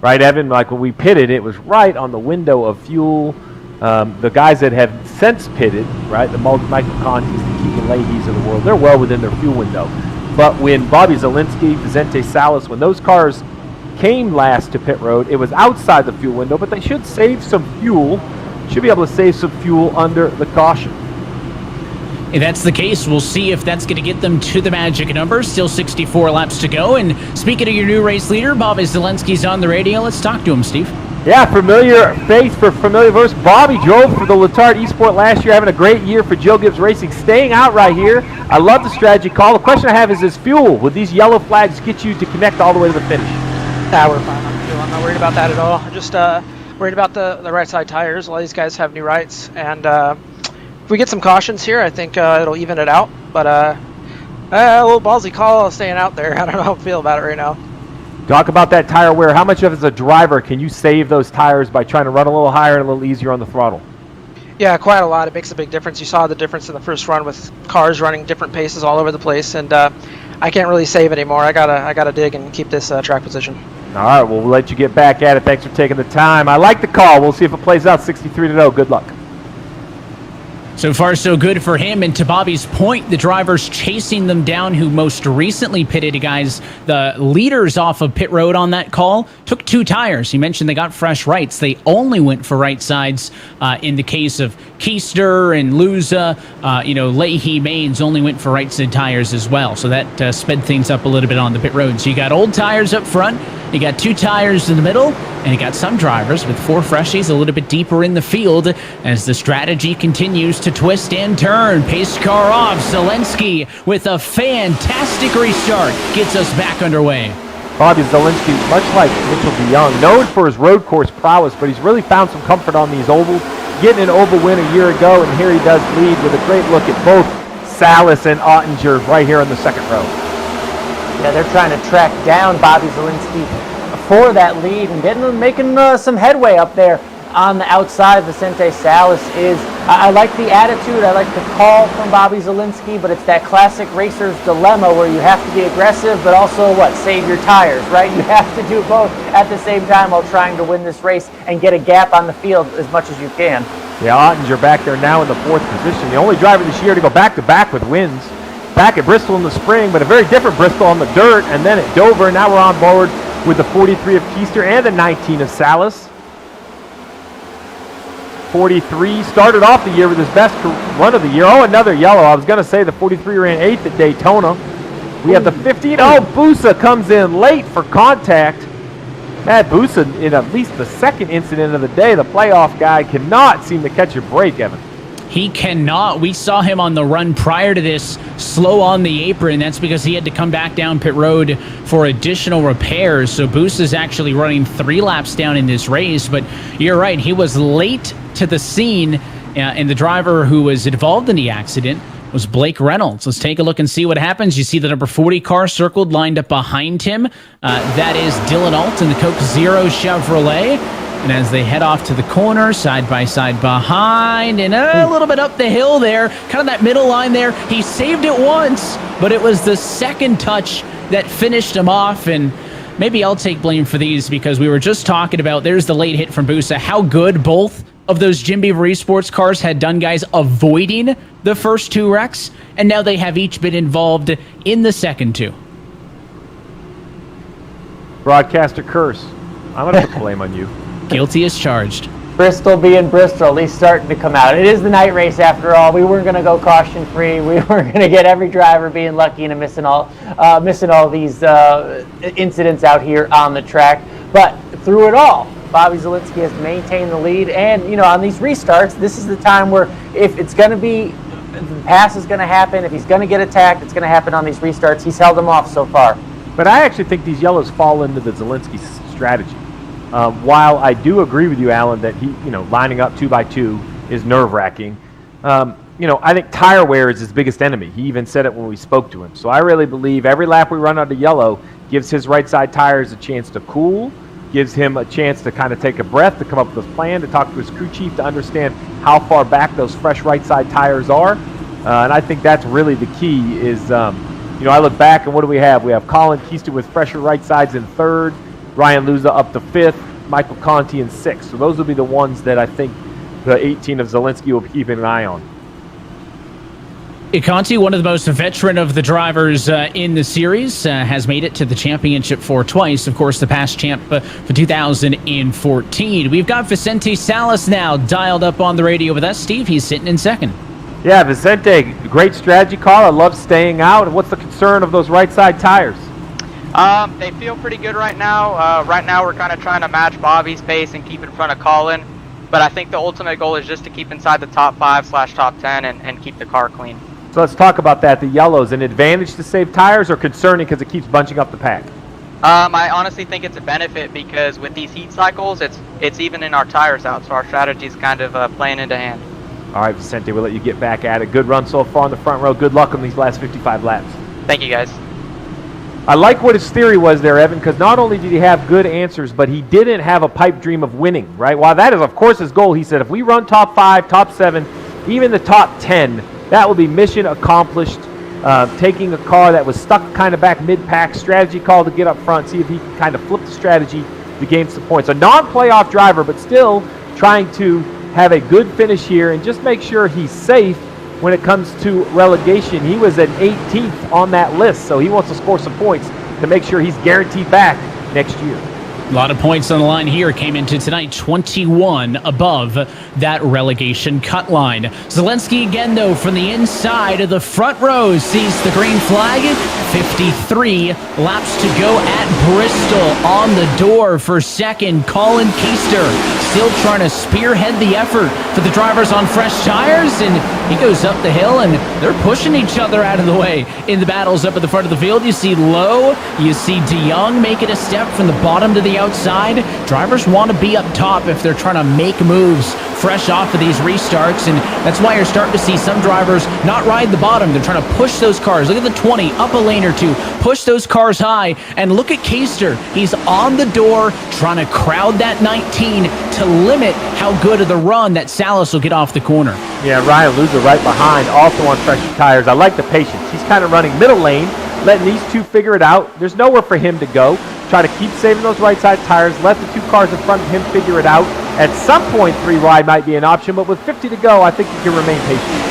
Right, Evan? Like when we pitted, it was right on the window of fuel. The guys that have since pitted, right, the Michael Contis, the Keegan Leahys of the world, they're well within their fuel window. But when Bobby Zelensky, Vicente Salas, when those cars came last to pit road, it was outside the fuel window, but they should save some fuel, should be able to save some fuel under the caution. If that's the case, we'll see if that's going to get them to the magic number. Still 64 laps to go. And speaking of your new race leader, Bobby Zelensky's on the radio. Let's talk to him, Steve. Yeah, familiar face for familiar verse. Bobby drove for the Letard Esport last year, having a great year for Joe Gibbs Racing, staying out right here. I love the strategy call. The question I have is fuel. Would these yellow flags get you to connect all the way to the finish? Nah, we're fine on fuel. I'm not worried about that at all. I'm just worried about the right side tires. A lot of these guys have new rights, and if we get some cautions here, I think it'll even it out. But a little ballsy call staying out there. I don't know how I feel about it right now. Talk about that tire wear. How much of as a driver can you save those tires by trying to run a little higher and a little easier on the throttle? Yeah, quite a lot. It makes a big difference. You saw the difference in the first run with cars running different paces all over the place, and I can't really save anymore. I gotta dig and keep this track position. All right, well, we'll let you get back at it. Thanks for taking the time. I like the call. We'll see if it plays out 63-0. Good luck. So far, so good for him. And to Bobby's point, the drivers chasing them down who most recently pitted, guys, the leaders off of pit road on that call, took 2 tires. He mentioned they got fresh rights. They only went for right sides in the case of Keister and Luza, Leahy, Maines only went for right side tires as well. So that sped things up a little bit on the pit road. So you got old tires up front, you got 2 tires in the middle, and you got some drivers with 4 freshies a little bit deeper in the field as the strategy continues to twist and turn. Pace car off. Zelensky with a fantastic restart gets us back underway. Bobby Zelensky, much like Mitchell DeYoung, known for his road course prowess, but he's really found some comfort on these ovals. Getting an oval win a year ago, and here he does lead with a great look at both Salas and Ottinger right here in the second row. Yeah, they're trying to track down Bobby Zelensky for that lead and making some headway up there on the outside. Vicente Salas I like the attitude, I like the call from Bobby Zelensky, but it's that classic racer's dilemma where you have to be aggressive, but also save your tires, right? You have to do both at the same time while trying to win this race and get a gap on the field as much as you can. Yeah, Ottinger back there now in the 4th position. The only driver this year to go back-to-back with wins. Back at Bristol in the spring, but a very different Bristol on the dirt, and then at Dover. Now we're on board with the 43 of Keister and the 19 of Salas. 43 started off the year with his best run of the year. Oh, another yellow. I was going to say the 43 ran 8th at Daytona. We have the 15. Oh, Busa comes in late for contact. Matt Busa, in at least the second incident of the day, the playoff guy cannot seem to catch a break, Evan. He cannot. We saw him on the run prior to this slow on the apron. That's because he had to come back down pit road for additional repairs. So Boost is actually running 3 laps down in this race. But you're right. He was late to the scene. And the driver who was involved in the accident was Blake Reynolds. Let's take a look and see what happens. You see the number 40 car circled, lined up behind him. That is Dylan Alt in the Coke Zero Chevrolet. And as they head off to the corner, side by side behind, and a little bit up the hill there, kind of that middle line there, he saved it once, but it was the second touch that finished him off. And maybe I'll take blame for these because we were just talking about, there's the late hit from Busa, how good both of those Jim Beaver Esports cars had done, guys, avoiding the first 2 wrecks, and now they have each been involved in the second 2. Broadcaster curse. I'm going to put the blame on you. Guilty as charged. Bristol being Bristol, at least starting to come out. It is the night race after all. We weren't going to go caution free. We weren't going to get every driver being lucky and missing all these incidents out here on the track. But through it all, Bobby Zelensky has maintained the lead. And, on these restarts, this is the time where if it's going to be, the pass is going to happen. If he's going to get attacked, it's going to happen on these restarts. He's held them off so far. But I actually think these yellows fall into the Zelensky strategy. While I do agree with you, Alan, that he, lining up 2 by 2 is nerve-wracking. I think tire wear is his biggest enemy. He even said it when we spoke to him. So I really believe every lap we run under yellow gives his right side tires a chance to cool, gives him a chance to kind of take a breath, to come up with his plan, to talk to his crew chief, to understand how far back those fresh right side tires are. And I think that's really the key is, I look back and what do we have? We have Colin Keister with fresher right sides in 3rd. Ryan Luza up to 5th, Michael Conti in 6th. So those will be the ones that I think the 18 of Zelensky will be keeping an eye on. Conti, one of the most veteran of the drivers in the series, has made it to the championship for twice. Of course, the past champ for 2014. We've got Vicente Salas now dialed up on the radio with us. Steve, he's sitting in 2nd. Yeah, Vicente, great strategy call. I love staying out. What's the concern of those right side tires? They feel pretty good right now. Right now we're kind of trying to match Bobby's pace and keep in front of Colin. But I think the ultimate goal is just to keep inside the top 5/top 10 and keep the car clean. So let's talk about that. The yellows, an advantage to save tires or concerning because it keeps bunching up the pack? I honestly think it's a benefit because with these heat cycles, it's evening our tires out. So our strategy is kind of playing into hand. All right, Vicente, we'll let you get back at it. Good run so far in the front row. Good luck on these last 55 laps. Thank you, guys. I like what his theory was there, Evan, because not only did he have good answers, but he didn't have a pipe dream of winning, right? While that is, of course, his goal, he said, if we run top 5, top 7, even the top 10, that will be mission accomplished. Taking a car that was stuck kind of back mid-pack, strategy call to get up front, see if he can kind of flip the strategy to gain some points. A non-playoff driver, but still trying to have a good finish here and just make sure he's safe when it comes to relegation. He was at 18th on that list, so he wants to score some points to make sure he's guaranteed back next year. A lot of points on the line here. Came into tonight 21 above that relegation cut line. Zelensky again, though, from the inside of the front row, sees the green flag. 53 laps to go at Bristol. On the door for second, Colin Keister still trying to spearhead the effort for the drivers on fresh tires, and he goes up the hill, and they're pushing each other out of the way in the battles up at the front of the field. You see Lowe, you see DeYoung making a step from the bottom to the outside. Drivers want to be up top if they're trying to make moves fresh off of these restarts, and that's why you're starting to see some drivers not ride the bottom. They're trying to push those cars. Look at the 20, up a lane or two, push those cars high, and look at Keister. He's on the door trying to crowd that 19 to limit how good of the run that Salas will get off the corner. Yeah, Ryan Luza right behind, also on fresher tires. I like the patience. He's kind of running middle lane, letting these two figure it out. There's nowhere for him to go. Try to keep saving those right side tires. Let the two cars in front of him figure it out. At some point, 3 wide might be an option, but with 50 to go, I think you can remain patient.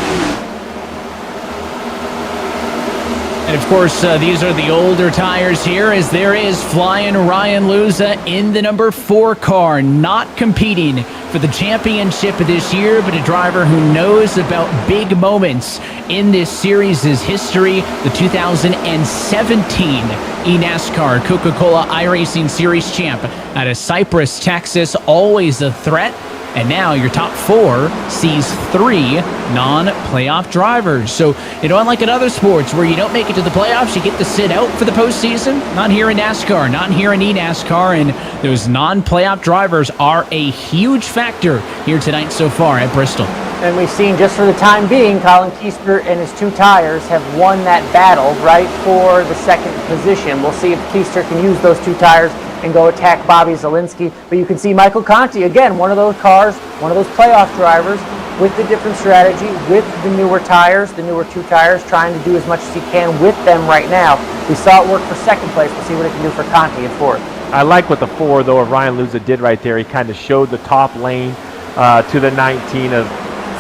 And of course, these are the older tires here, as there is flying Ryan Luza in the number 4 car, not competing for the championship this year, but a driver who knows about big moments in this series' history. The 2017 eNASCAR Coca-Cola iRacing Series champ out of Cypress, Texas, always a threat. And now your top 4 sees 3 non-playoff drivers. So, unlike in other sports where you don't make it to the playoffs, you get to sit out for the postseason. Not here in NASCAR, not here in eNASCAR, and those non-playoff drivers are a huge factor here tonight so far at Bristol. And we've seen, just for the time being, Colin Keister and his 2 tires have won that battle right for the second position. We'll see if Keister can use those 2 tires and go attack Bobby Zelensky. But you can see Michael Conti, again, one of those cars, one of those playoff drivers with the different strategy, with the newer tires, the newer 2 tires, trying to do as much as he can with them right now. We saw it work for second place. We'll see what it can do for Conti in fourth. I like what the 4, though, of Ryan Luza did right there. He kind of showed the top lane to the 19 of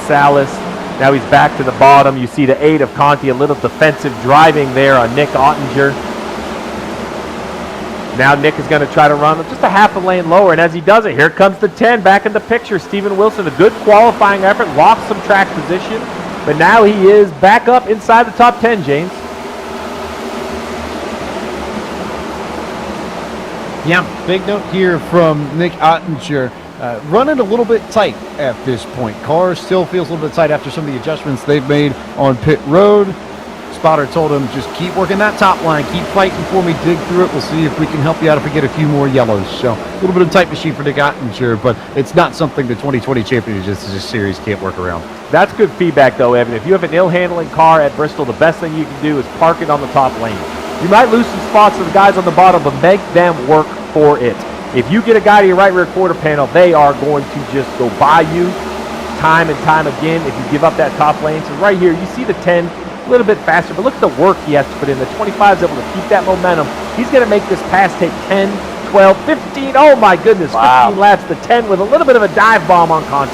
Salas. Now he's back to the bottom. You see the 8 of Conti, a little defensive driving there on Nick Ottinger. Now Nick is going to try to run just a half a lane lower, and as he does it, here comes the 10 back in the picture. Steven Wilson, a good qualifying effort, lost some track position, but now he is back up inside the top 10, James. Yeah, big note here from Nick Ottinger. Running a little bit tight at this point. Car still feels a little bit tight after some of the adjustments they've made on pit road. Spotter told him, just keep working that top line, keep fighting for me, dig through it. We'll see if we can help you out if we get a few more yellows. So a little bit of tight machine for Nick Ottinger, but it's not something the 2020 Championship Series can't work around. That's good feedback, though, Evan. If you have an ill-handling car at Bristol, the best thing you can do is park it on the top lane. You might lose some spots to the guys on the bottom, but make them work for it. If you get a guy to your right rear quarter panel, they are going to just go by you time and time again if you give up that top lane. So right here, you see the 10 a little bit faster, but look at the work he has to put in. The 25 is able to keep that momentum. He's going to make this pass take 10, 12, 15. Oh my goodness, wow. 15 laps. The 10 with a little bit of a dive bomb on Conti.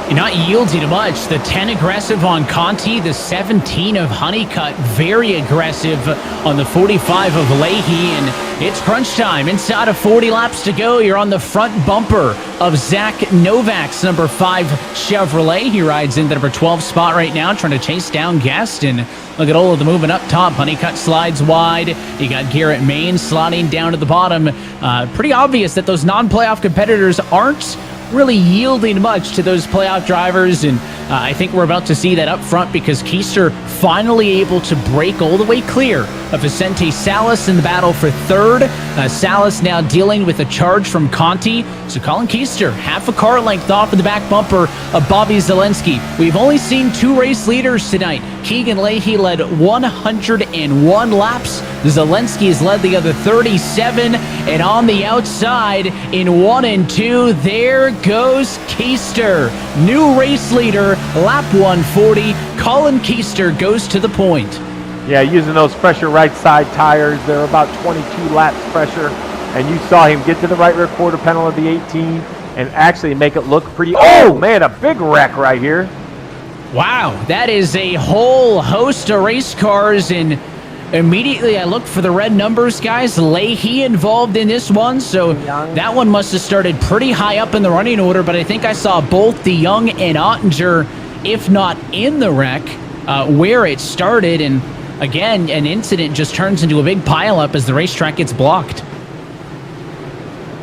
You're not yielding much. The 10 aggressive on Conti, the 17 of Honeycutt, very aggressive on the 45 of Leahy, and it's crunch time. Inside of 40 laps to go, you're on the front bumper of Zach Novak's number 5 Chevrolet. He rides in the number 12 spot right now, trying to chase down Gaston. Look at all of the movement up top. Honeycutt slides wide. You got Garrett Main sliding down to the bottom. Pretty obvious that those non-playoff competitors aren't really yielding much to those playoff drivers, and I think we're about to see that up front because Keister finally able to break all the way clear of Vicente Salas in the battle for third. Salas now dealing with a charge from Conti, so Colin Keister half a car length off of the back bumper of Bobby Zelensky. We've only seen 2 race leaders tonight. Keegan Leahy led 101 laps. Zelensky has led the other 37, and on the outside in 1 and 2, there goes Keister. New race leader, lap 140. Colin Keister goes to the point. Yeah, using those fresher right side tires. They're about 22 laps fresher, and you saw him get to the right rear quarter panel of the 18 and actually make it look pretty. Oh man, a big wreck right here. Wow, that is a whole host of race cars, and immediately I looked for the red numbers, guys. Leahy involved in this one, so that one must have started pretty high up in the running order, but I think I saw both DeYoung and Ottinger, if not in the wreck, where it started, and again, an incident just turns into a big pileup as the racetrack gets blocked.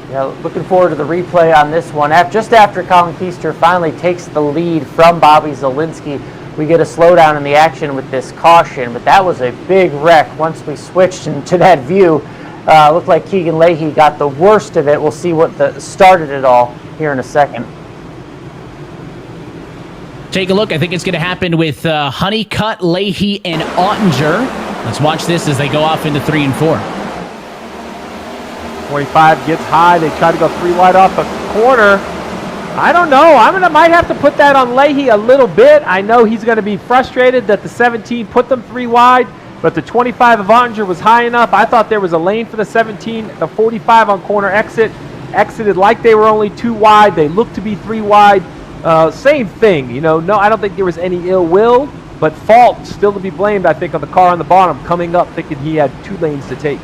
Yeah, looking forward to the replay on this one. Just after Colin Keister finally takes the lead from Bobby Zielinski, we get a slowdown in the action with this caution, but that was a big wreck once we switched into that view. Looked like Keegan Leahy got the worst of it. We'll see what started it all here in a second. Take a look. I think it's going to happen with Honeycutt, Leahy, and Ottinger. Let's watch this as they go off into 3 and 4. 25 gets high. They try to go 3 wide off the corner. I don't know. Might have to put that on Leahy a little bit. I know he's going to be frustrated that the 17 put them 3 wide, but the 25 of Ottinger was high enough. I thought there was a lane for the 17. The 45 on corner exited like they were only 2 wide. They looked to be 3 wide. Same thing. No, I don't think there was any ill will, but fault still to be blamed, I think, on the car on the bottom coming up thinking he had 2 lanes to take.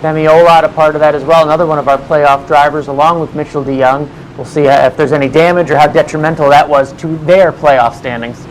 Demi Olad a part of that as well, another one of our playoff drivers, along with Mitchell DeYoung. We'll see if there's any damage or how detrimental that was to their playoff standings.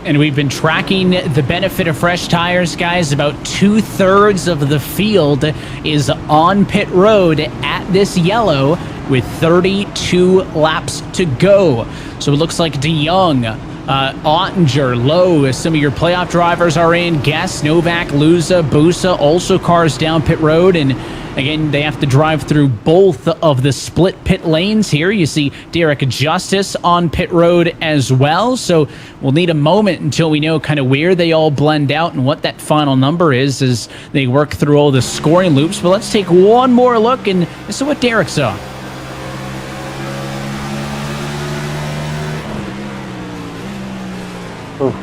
And we've been tracking the benefit of fresh tires, guys. About 2/3 of the field is on pit road at this yellow with 32 laps to go. So it looks like DeYoung, Ottinger, Lowe, some of your playoff drivers are in. Guess, Novak, Luza, Busa, also cars down pit road. And again, they have to drive through both of the split pit lanes here. You see Derek Justice on pit road as well. So we'll need a moment until we know kind of where they all blend out and what that final number is as they work through all the scoring loops. But let's take one more look, and this is what Derek saw. Ooh.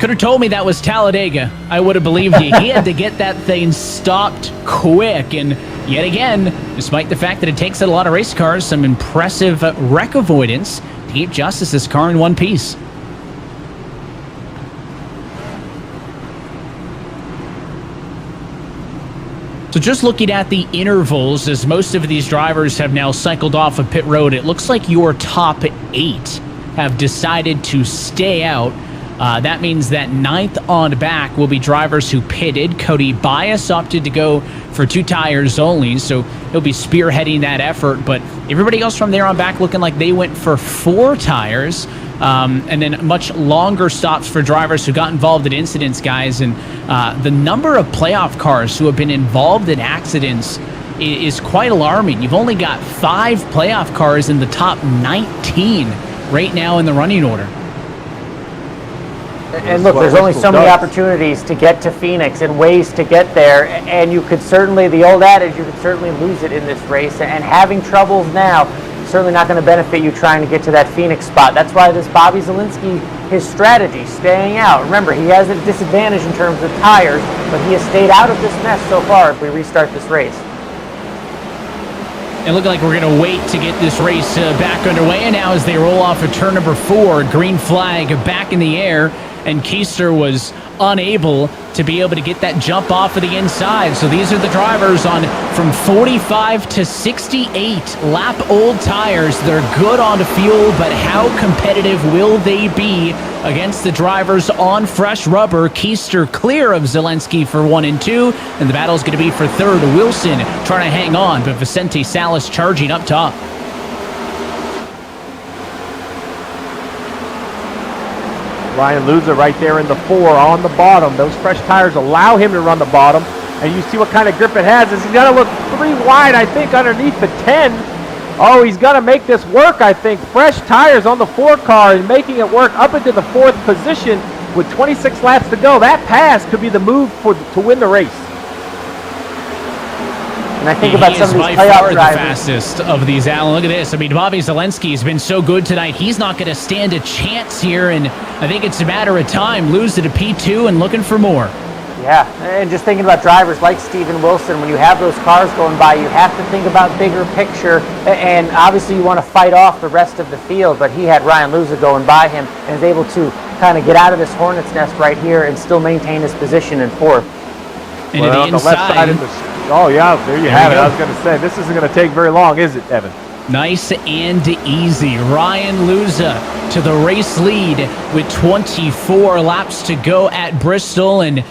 Could have told me that was Talladega. I would have believed you. He had to get that thing stopped quick. And yet again, despite the fact that it takes a lot of race cars, some impressive wreck avoidance to keep Justice's car in one piece. So just looking at the intervals, as most of these drivers have now cycled off of pit road, it looks like your top 8 have decided to stay out. That means that 9th on back will be drivers who pitted. Cody Bias opted to go for 2 tires only, so he'll be spearheading that effort. But everybody else from there on back looking like they went for 4 tires. And then much longer stops for drivers who got involved in incidents, guys. And the number of playoff cars who have been involved in accidents is quite alarming. You've only got 5 playoff cars in the top 19 right now in the running order. And look, there's only so many opportunities to get to Phoenix and ways to get there. And you could certainly, the old adage, you could certainly lose it in this race. And having troubles now, certainly not going to benefit you trying to get to that Phoenix spot. That's why this Bobby Zielinski, his strategy, staying out. Remember, he has a disadvantage in terms of tires, but he has stayed out of this mess so far if we restart this race. It looked like we're going to wait to get this race back underway. And now as they roll off of turn number 4, green flag back in the air. And Keister was unable to be able to get that jump off of the inside. So these are the drivers on from 45 to 68 lap old tires. They're good on the fuel, but how competitive will they be against the drivers on fresh rubber? Keister clear of Zielinski for 1 and 2, and the battle's going to be for 3rd. Wilson trying to hang on, but Vicente Salas charging up top. Ryan Luza right there in the 4 on the bottom. Those fresh tires allow him to run the bottom. And you see what kind of grip it has. He's got to look 3 wide, I think, underneath the 10. Oh, he's got to make this work, I think. Fresh tires on the 4 car and making it work up into the 4th position with 26 laps to go. That pass could be the move to win the race. And I think about some of these playoff drivers. The fastest of these, Alan. Look at this. I mean, Bobby Zielinski has been so good tonight. He's not going to stand a chance here, and I think it's a matter of time. Lose it to P2 and looking for more. Yeah, and just thinking about drivers like Steven Wilson, when you have those cars going by, you have to think about bigger picture, and obviously you want to fight off the rest of the field, but he had Ryan Luza going by him and is able to kind of get out of this hornet's nest right here and still maintain his position in fourth. And well, to the on inside. the left side of the, oh yeah, there you have it. I was going to say, this isn't going to take very long, is it, Evan? Nice and easy. Ryan Luza to the race lead with 24 laps to go at Bristol, and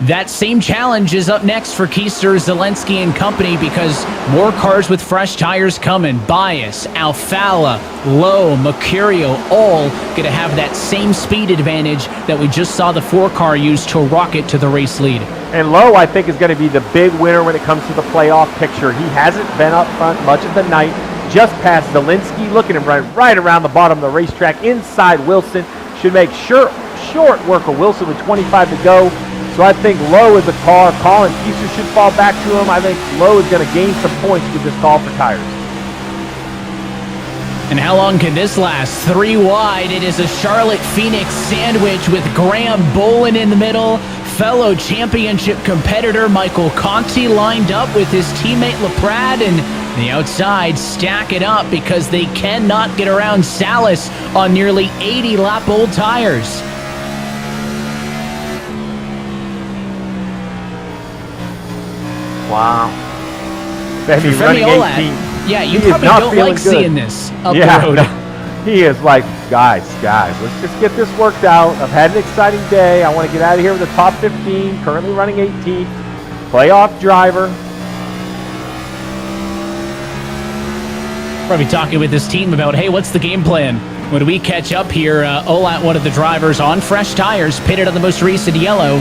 that same challenge is up next for Keister, Zelensky and company, because more cars with fresh tires coming. Bias, Alfala, Lowe, Mercurio, all going to have that same speed advantage that we just saw the 4-car use to rocket to the race lead. And Lowe, I think, is going to be the big winner when it comes to the playoff picture. He hasn't been up front much of the night. Just past Zelensky, looking at him right around the bottom of the racetrack, inside Wilson. Should make short work of Wilson with 25 to go. So I think Lowe is a car. Colin Keister should fall back to him. I think Lowe is going to gain some points with this call for tires. And how long can this last? 3 wide. It is a Charlotte Phoenix sandwich with Graham Bolin in the middle. Fellow championship competitor Michael Conti lined up with his teammate LaPrade, and the outside stack it up because they cannot get around Salas on nearly 80-lap old tires. Wow. Femi running 18. Yeah, you probably don't like seeing this up the road. No. He is like, guys, let's just get this worked out. I've had an exciting day. I want to get out of here with the top 15, currently running 18th. Playoff driver. Probably talking with his team about, hey, what's the game plan? When we catch up here, Olat, one of the drivers on fresh tires, pitted on the most recent yellow,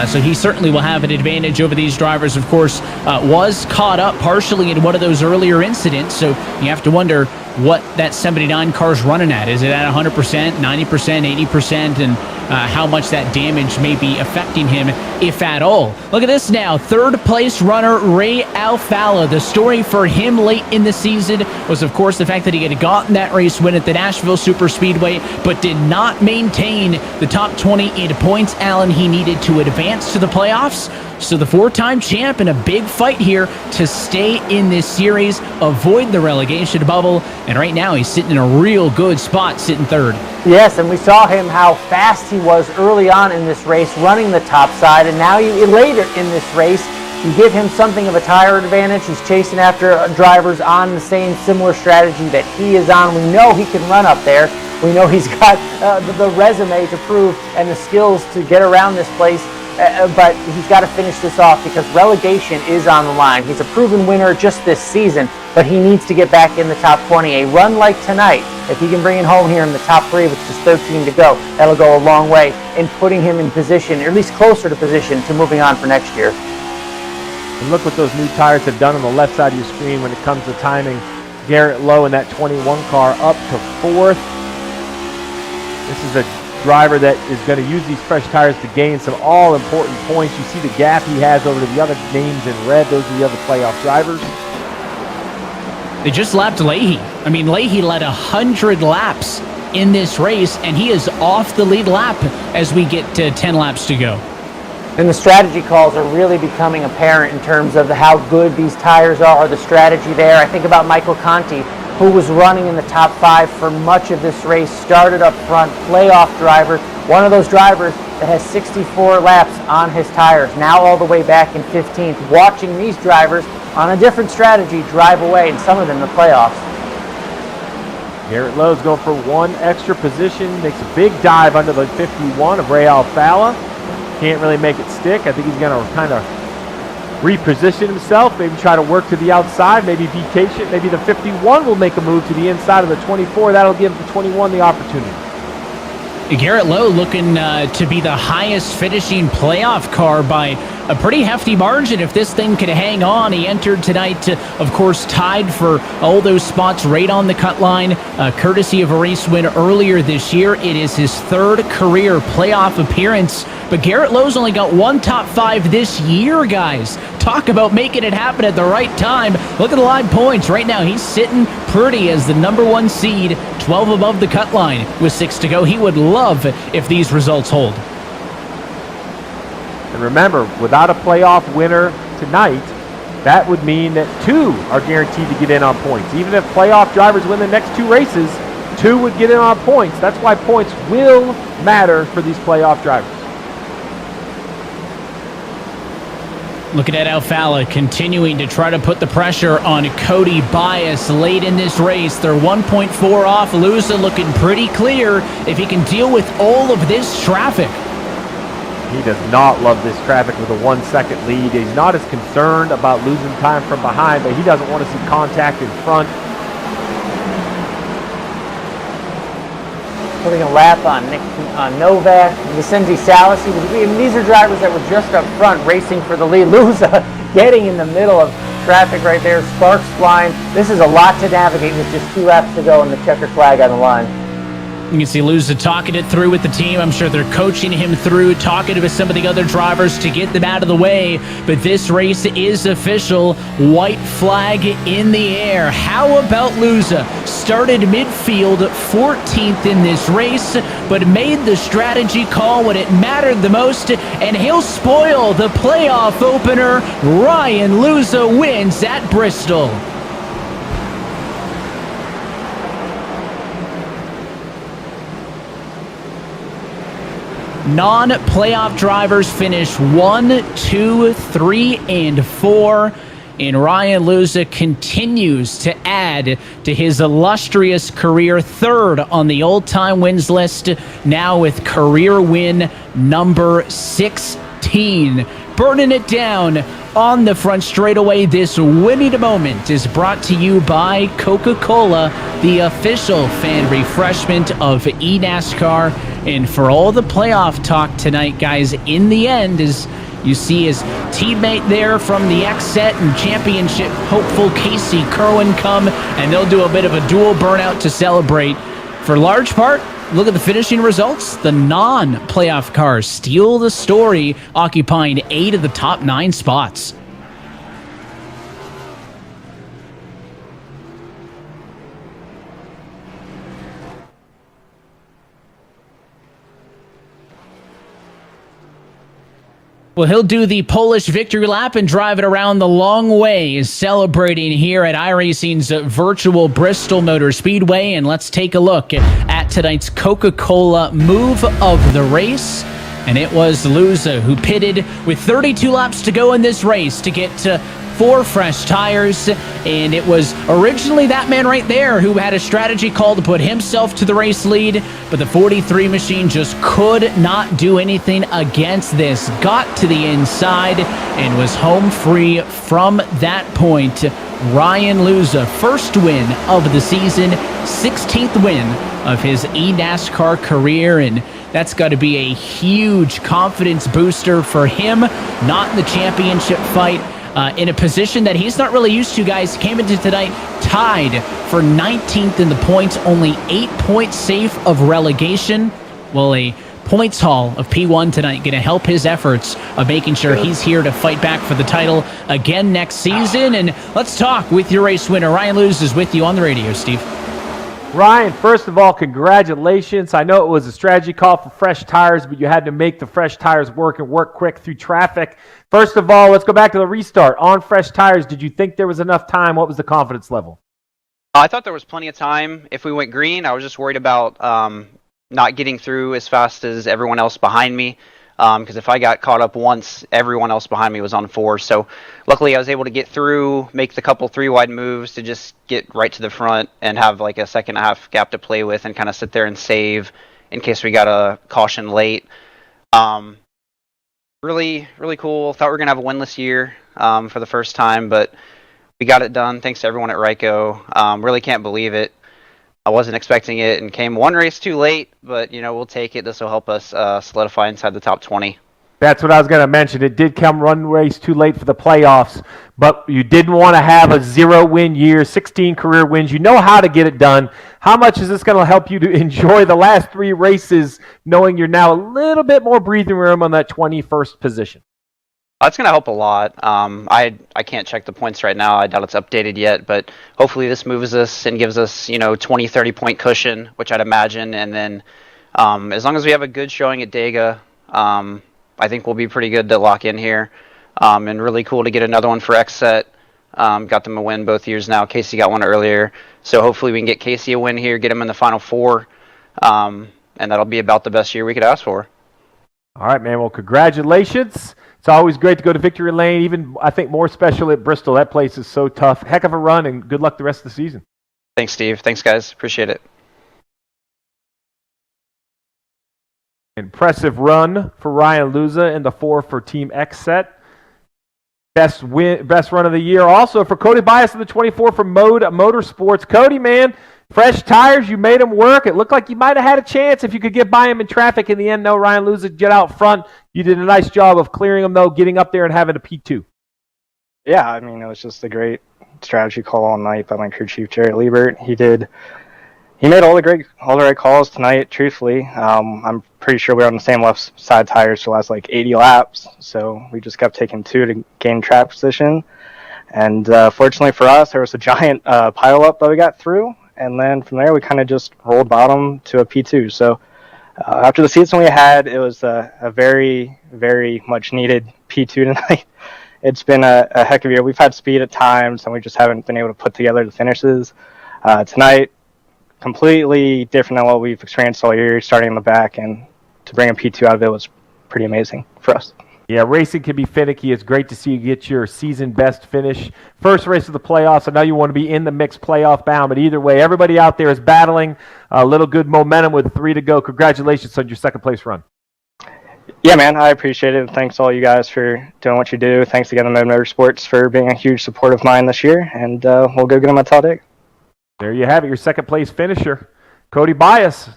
so he certainly will have an advantage over these drivers. Of course, was caught up partially in one of those earlier incidents, so you have to wonder what that 79 car's running at. Is it at 100%, 90%, 80%, and how much that damage may be affecting him, if at all. Look at this now. Third place runner Ray Alfala. The story for him late in the season was, of course, the fact that he had gotten that race win at the Nashville Super Speedway, but did not maintain the top 20 in points, Alan, he needed to advance to the playoffs. So the 4-time champ in a big fight here to stay in this series, avoid the relegation bubble, and right now he's sitting in a real good spot, sitting third. Yes, and we saw him how fast he was early on in this race, running the top side, and now later in this race, you give him something of a tire advantage. He's chasing after drivers on the same similar strategy that he is on. We know he can run up there. We know he's got the resume to prove and the skills to get around this place. But he's got to finish this off because relegation is on the line. He's a proven winner just this season, but he needs to get back in the top 20. A run like tonight, if he can bring it home here in the top 3 with just 13 to go, that'll go a long way in putting him in position, or at least closer to position, to moving on for next year. And look what those new tires have done on the left side of your screen when it comes to timing. Garrett Lowe in that 21 car up to 4th. This is a driver that is going to use these fresh tires to gain some all-important points. You see the gap he has over to the other names in red. Those are the other playoff drivers. They just lapped Leahy. I mean, Leahy led 100 laps in this race, and he is off the lead lap as we get to 10 laps to go. And the strategy calls are really becoming apparent in terms of how good these tires are, the strategy there. I think about Michael Conti, who was running in the top 5 for much of this race, started up front, playoff driver, one of those drivers that has 64 laps on his tires, now all the way back in 15th, watching these drivers on a different strategy drive away, and some of them the playoffs. Garrett Lowe's going for one extra position, makes a big dive under the 51 of Ray Alfala. Can't really make it stick. I think he's going to kind of reposition himself, maybe try to work to the outside, maybe be patient. Maybe the 51 will make a move to the inside of the 24. That'll give the 21 the opportunity. Garrett Lowe looking to be the highest finishing playoff car by a pretty hefty margin if this thing could hang on. He entered tonight, of course, tied for all those spots right on the cut line, courtesy of a race win earlier this year. It is his 3rd career playoff appearance, but Garrett Lowe's only got one top 5 this year, guys. Talk about making it happen at the right time. Look at the live points. Right now, he's sitting pretty as the number 1 seed, 12 above the cut line with 6 to go. He would love if these results hold. And remember, without a playoff winner tonight, that would mean that 2 are guaranteed to get in on points. Even if playoff drivers win the next 2 races, 2 would get in on points. That's why points will matter for these playoff drivers. Looking at Alfala continuing to try to put the pressure on Cody Bias late in this race. They're 1.4 off. Luza looking pretty clear if he can deal with all of this traffic. He does not love this traffic with a 1-second lead. He's not as concerned about losing time from behind, but he doesn't want to see contact in front. Putting a lap on Novak, Vicenzi Salas. These are drivers that were just up front racing for the lead. Luza getting in the middle of traffic right there, sparks flying. This is a lot to navigate with just 2 laps to go and the checkered flag on the line. You can see Luza talking it through with the team. I'm sure they're coaching him through, talking to some of the other drivers to get them out of the way. But this race is official. White flag in the air. How about Luza? Started midfield, 14th in this race, but made the strategy call when it mattered the most, and he'll spoil the playoff opener. Ryan Luza wins at Bristol. Non-playoff drivers finish 1, 2, 3, and 4. And Ryan Luza continues to add to his illustrious career, 3rd on the all-time wins list, now with career win number 16. Burning it down on the front straightaway. This winning moment is brought to you by Coca-Cola, the official fan refreshment of eNASCAR. And for all the playoff talk tonight, guys, in the end, as you see his teammate there from the X-Set and championship hopeful Casey Kerwin come, and they'll do a bit of a dual burnout to celebrate. For large part, look at the finishing results. The non-playoff cars steal the story, occupying 8 of the top 9 spots. Well, he'll do the Polish victory lap and drive it around the long way, celebrating here at iRacing's virtual Bristol Motor Speedway. And let's take a look at tonight's Coca-Cola move of the race. And it was Luza who pitted with 32 laps to go in this race to get to 4 fresh tires, and it was originally that man right there who had a strategy call to put himself to the race lead, but the 43 machine just could not do anything against this. Got to the inside and was home free from that point. Ryan Luza, first win of the season, 16th win of his eNASCAR career, and that's got to be a huge confidence booster for him. Not in the championship fight, in a position that he's not really used to, guys. Came into tonight tied for 19th in the points, only 8 points safe of relegation. Well, a points haul of P1 tonight going to help his efforts of making sure he's here to fight back for the title again next season. And let's talk with your race winner. Ryan Luza is with you on the radio, Steve. Ryan, first of all, congratulations. I know it was a strategy call for fresh tires, but you had to make the fresh tires work and work quick through traffic. First of all, let's go back to the restart. On fresh tires, did you think there was enough time? What was the confidence level? I thought there was plenty of time. If we went green, I was just worried about not getting through as fast as everyone else behind me. Because if I got caught up once, everyone else behind me was on 4. So luckily I was able to get through, make the couple 3-wide moves to just get right to the front and have like a second and a half gap to play with and kind of sit there and save in case we got a caution late. Really, really cool. Thought we were going to have a winless year for the first time, but we got it done. Thanks to everyone at Ryko. Really can't believe it. I wasn't expecting it and came one race too late, but, you know, we'll take it. This will help us solidify inside the top 20. That's what I was going to mention. It did come one race too late for the playoffs, but you didn't want to have a 0-win year, 16 career wins. You know how to get it done. How much is this going to help you to enjoy the last 3 races, knowing you're now a little bit more breathing room on that 21st position? That's going to help a lot. I can't check the points right now. I doubt it's updated yet, but hopefully this moves us and gives us, 20, 30 point cushion, which I'd imagine. And then as long as we have a good showing at Dega, I think we'll be pretty good to lock in here. And really cool to get another one for XSET. Got them a win both years now. Casey got one earlier. So hopefully we can get Casey a win here, get him in the Final Four. And that'll be about the best year we could ask for. All right, man. Well, congratulations. It's always great to go to Victory Lane. Even, I think, more special at Bristol. That place is so tough. Heck of a run, and good luck the rest of the season. Thanks, Steve. Thanks, guys. Appreciate it. Impressive run for Ryan Luza in the 4 for Team XSET. Best run of the year also for Cody Bias in the 24 for Mode Motorsports. Cody, man, fresh tires, you made them work. It looked like you might have had a chance if you could get by him in traffic. In the end, no, Ryan Luza get out front. You did a nice job of clearing him, though, getting up there and having a P2. Yeah, I mean, it was just a great strategy call all night by my crew chief, Jared Liebert. He made all the right calls tonight, truthfully. I'm pretty sure we were on the same left side tires for the last 80 laps, so we just kept taking 2 to gain track position. And fortunately for us, there was a giant pile-up that we got through, and then from there we kind of just rolled bottom to a P2. So after the season we had, it was a very, very much needed P2 tonight. It's been a heck of a year. We've had speed at times, and we just haven't been able to put together the finishes. Tonight, completely different than what we've experienced all year, starting in the back, and to bring a P2 out of it was pretty amazing for us. Yeah, racing can be finicky. It's great to see you get your season best finish. First race of the playoffs. I know you want to be in the mixed playoff bound, but either way, everybody out there is battling a little good momentum with 3 to go. Congratulations on your second place run. Yeah, man, I appreciate it. Thanks all you guys for doing what you do. Thanks again to Mode Motorsports for being a huge support of mine this year, and we'll go get them at Talladega. There you have it, your second place finisher. Cody Bias,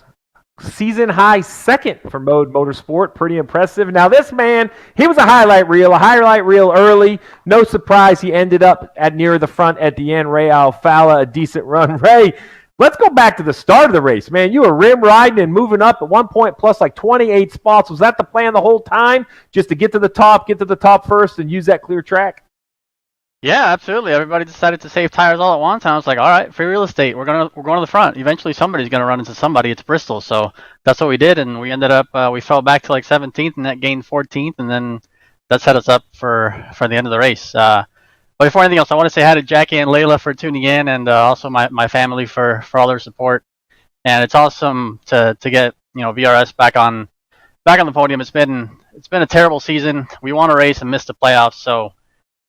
season high second for Mode Motorsport. Pretty impressive. Now this man, he was a highlight reel early. No surprise he ended up at near the front at the end. Ray Alfala, a decent run. Ray, let's go back to the start of the race, man. You were rim riding and moving up at one point plus 28 spots. Was that the plan the whole time? Just to get to the top first and use that clear track? Yeah, absolutely. Everybody decided to save tires all at once, and I was like, all right, free real estate. We're going to the front. Eventually somebody's going to run into somebody. It's Bristol. So that's what we did, and we ended up we fell back to 17th and that gained 14th, and then that set us up for the end of the race. But before anything else, I want to say hi to Jackie and Layla for tuning in, and also my family for all their support. And it's awesome to get VRS back on the podium. It's been a terrible season. We won a race and missed the playoffs, so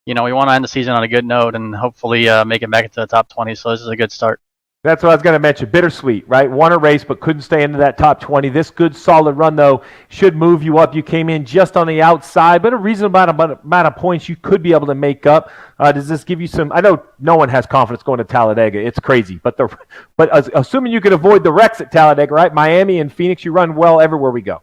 we want to end the season on a good note and hopefully make it back into the top 20. So this is a good start. That's what I was going to mention. Bittersweet, right? Won a race but couldn't stay into that top 20. This good, solid run, though, should move you up. You came in just on the outside, but a reasonable amount of points you could be able to make up. Does this give you some – I know no one has confidence going to Talladega. It's crazy. But assuming you can avoid the wrecks at Talladega, right? Miami and Phoenix, you run well everywhere we go.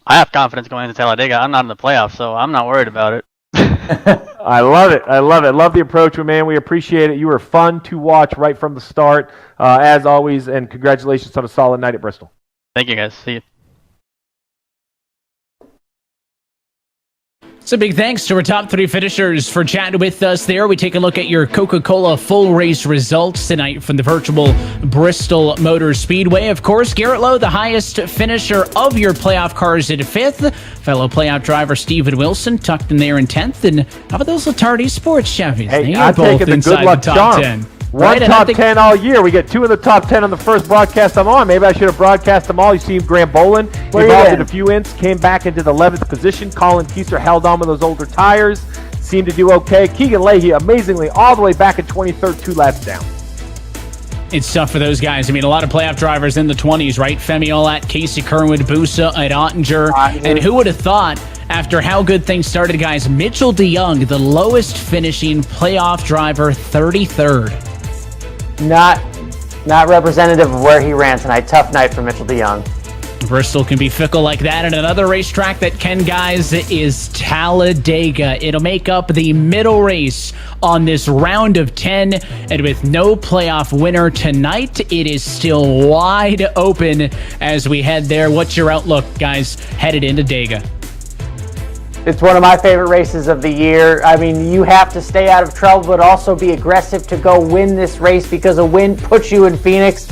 I have confidence going into Talladega. I'm not in the playoffs, so I'm not worried about it. I love it. Love the approach, man. We appreciate it. You were fun to watch right from the start, as always, and congratulations on a solid night at Bristol. Thank you, guys. See you. So big thanks to our top 3 finishers for chatting with us there. We take a look at your Coca-Cola full race results tonight from the virtual Bristol Motor Speedway. Of course, Garrett Lowe, the highest finisher of your playoff cars at 5th. Fellow playoff driver Steven Wilson tucked in there in 10th. And how about those Latardi Sports Chevys? Hey, they I are take both it the inside good luck the top charm. 10. One top 10 all year. We get 2 in the top 10 on the first broadcast I'm on. Maybe I should have broadcast them all. You see Graham Bolin involved in a few ints, came back into the 11th position. Colin Kieser held on with those older tires, seemed to do okay. Keegan Leahy, amazingly, all the way back in 23rd, 2 laps down. It's tough for those guys. I mean, a lot of playoff drivers in the 20s, right? Femi Olat, Casey Kerwin, Busa, and Ottinger. And who would have thought, after how good things started, guys, Mitchell DeYoung, the lowest finishing playoff driver, 33rd. Not representative of where he ran tonight. Tough night for Mitchell DeYoung. Bristol can be fickle like that. And another racetrack that can, guys, is Talladega. It'll make up the middle race on this round of 10. And with no playoff winner tonight, it is still wide open as we head there. What's your outlook, guys, headed into Dega? It's one of my favorite races of the year. I mean, you have to stay out of trouble, but also be aggressive to go win this race because a win puts you in Phoenix.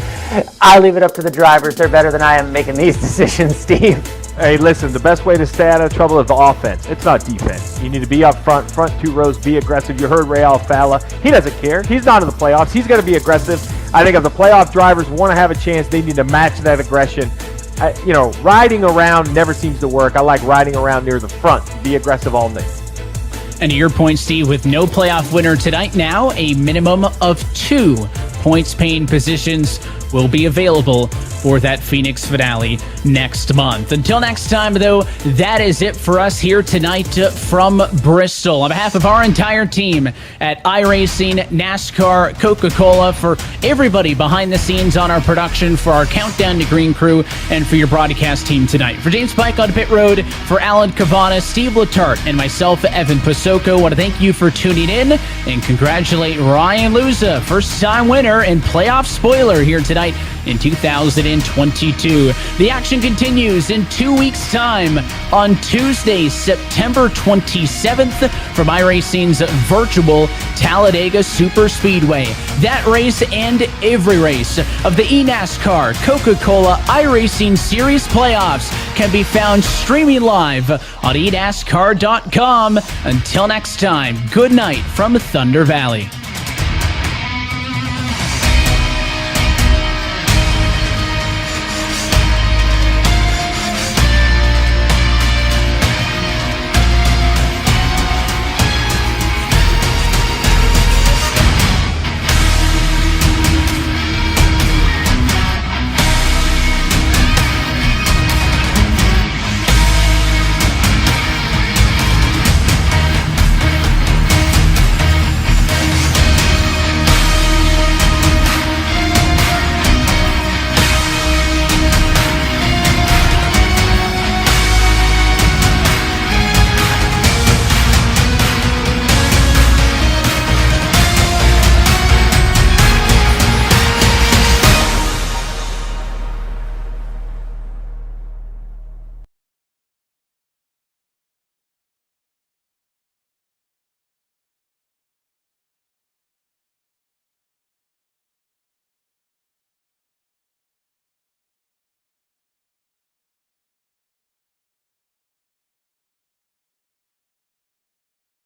I leave it up to the drivers. They're better than I am making these decisions, Steve. Hey, listen, the best way to stay out of trouble is the offense. It's not defense. You need to be up front 2 rows, be aggressive. You heard Ray Alfala. He doesn't care. He's not in the playoffs. He's going to be aggressive. I think if the playoff drivers want to have a chance, they need to match that aggression. Riding around never seems to work. I like riding around near the front. Be aggressive all night. And to your point, Steve, with no playoff winner tonight now, a minimum of 2 points-paying positions will be available for that Phoenix finale next month. Until next time, though, that is it for us here tonight from Bristol. On behalf of our entire team at iRacing, NASCAR, Coca-Cola, for everybody behind the scenes on our production, for our Countdown to Green crew, and for your broadcast team tonight. For James Pike on Pit Road, for Alan Cavana, Steve Letarte, and myself, Evan Pasoko, I want to thank you for tuning in and congratulate Ryan Luza, first-time winner and playoff spoiler here tonight in 2022. The action continues in 2 weeks' time on Tuesday, September 27th from iRacing's virtual Talladega Super Speedway. That race and every race of the eNASCAR Coca-Cola iRacing Series playoffs can be found streaming live on eNASCAR.com. Until next time, good night from Thunder Valley.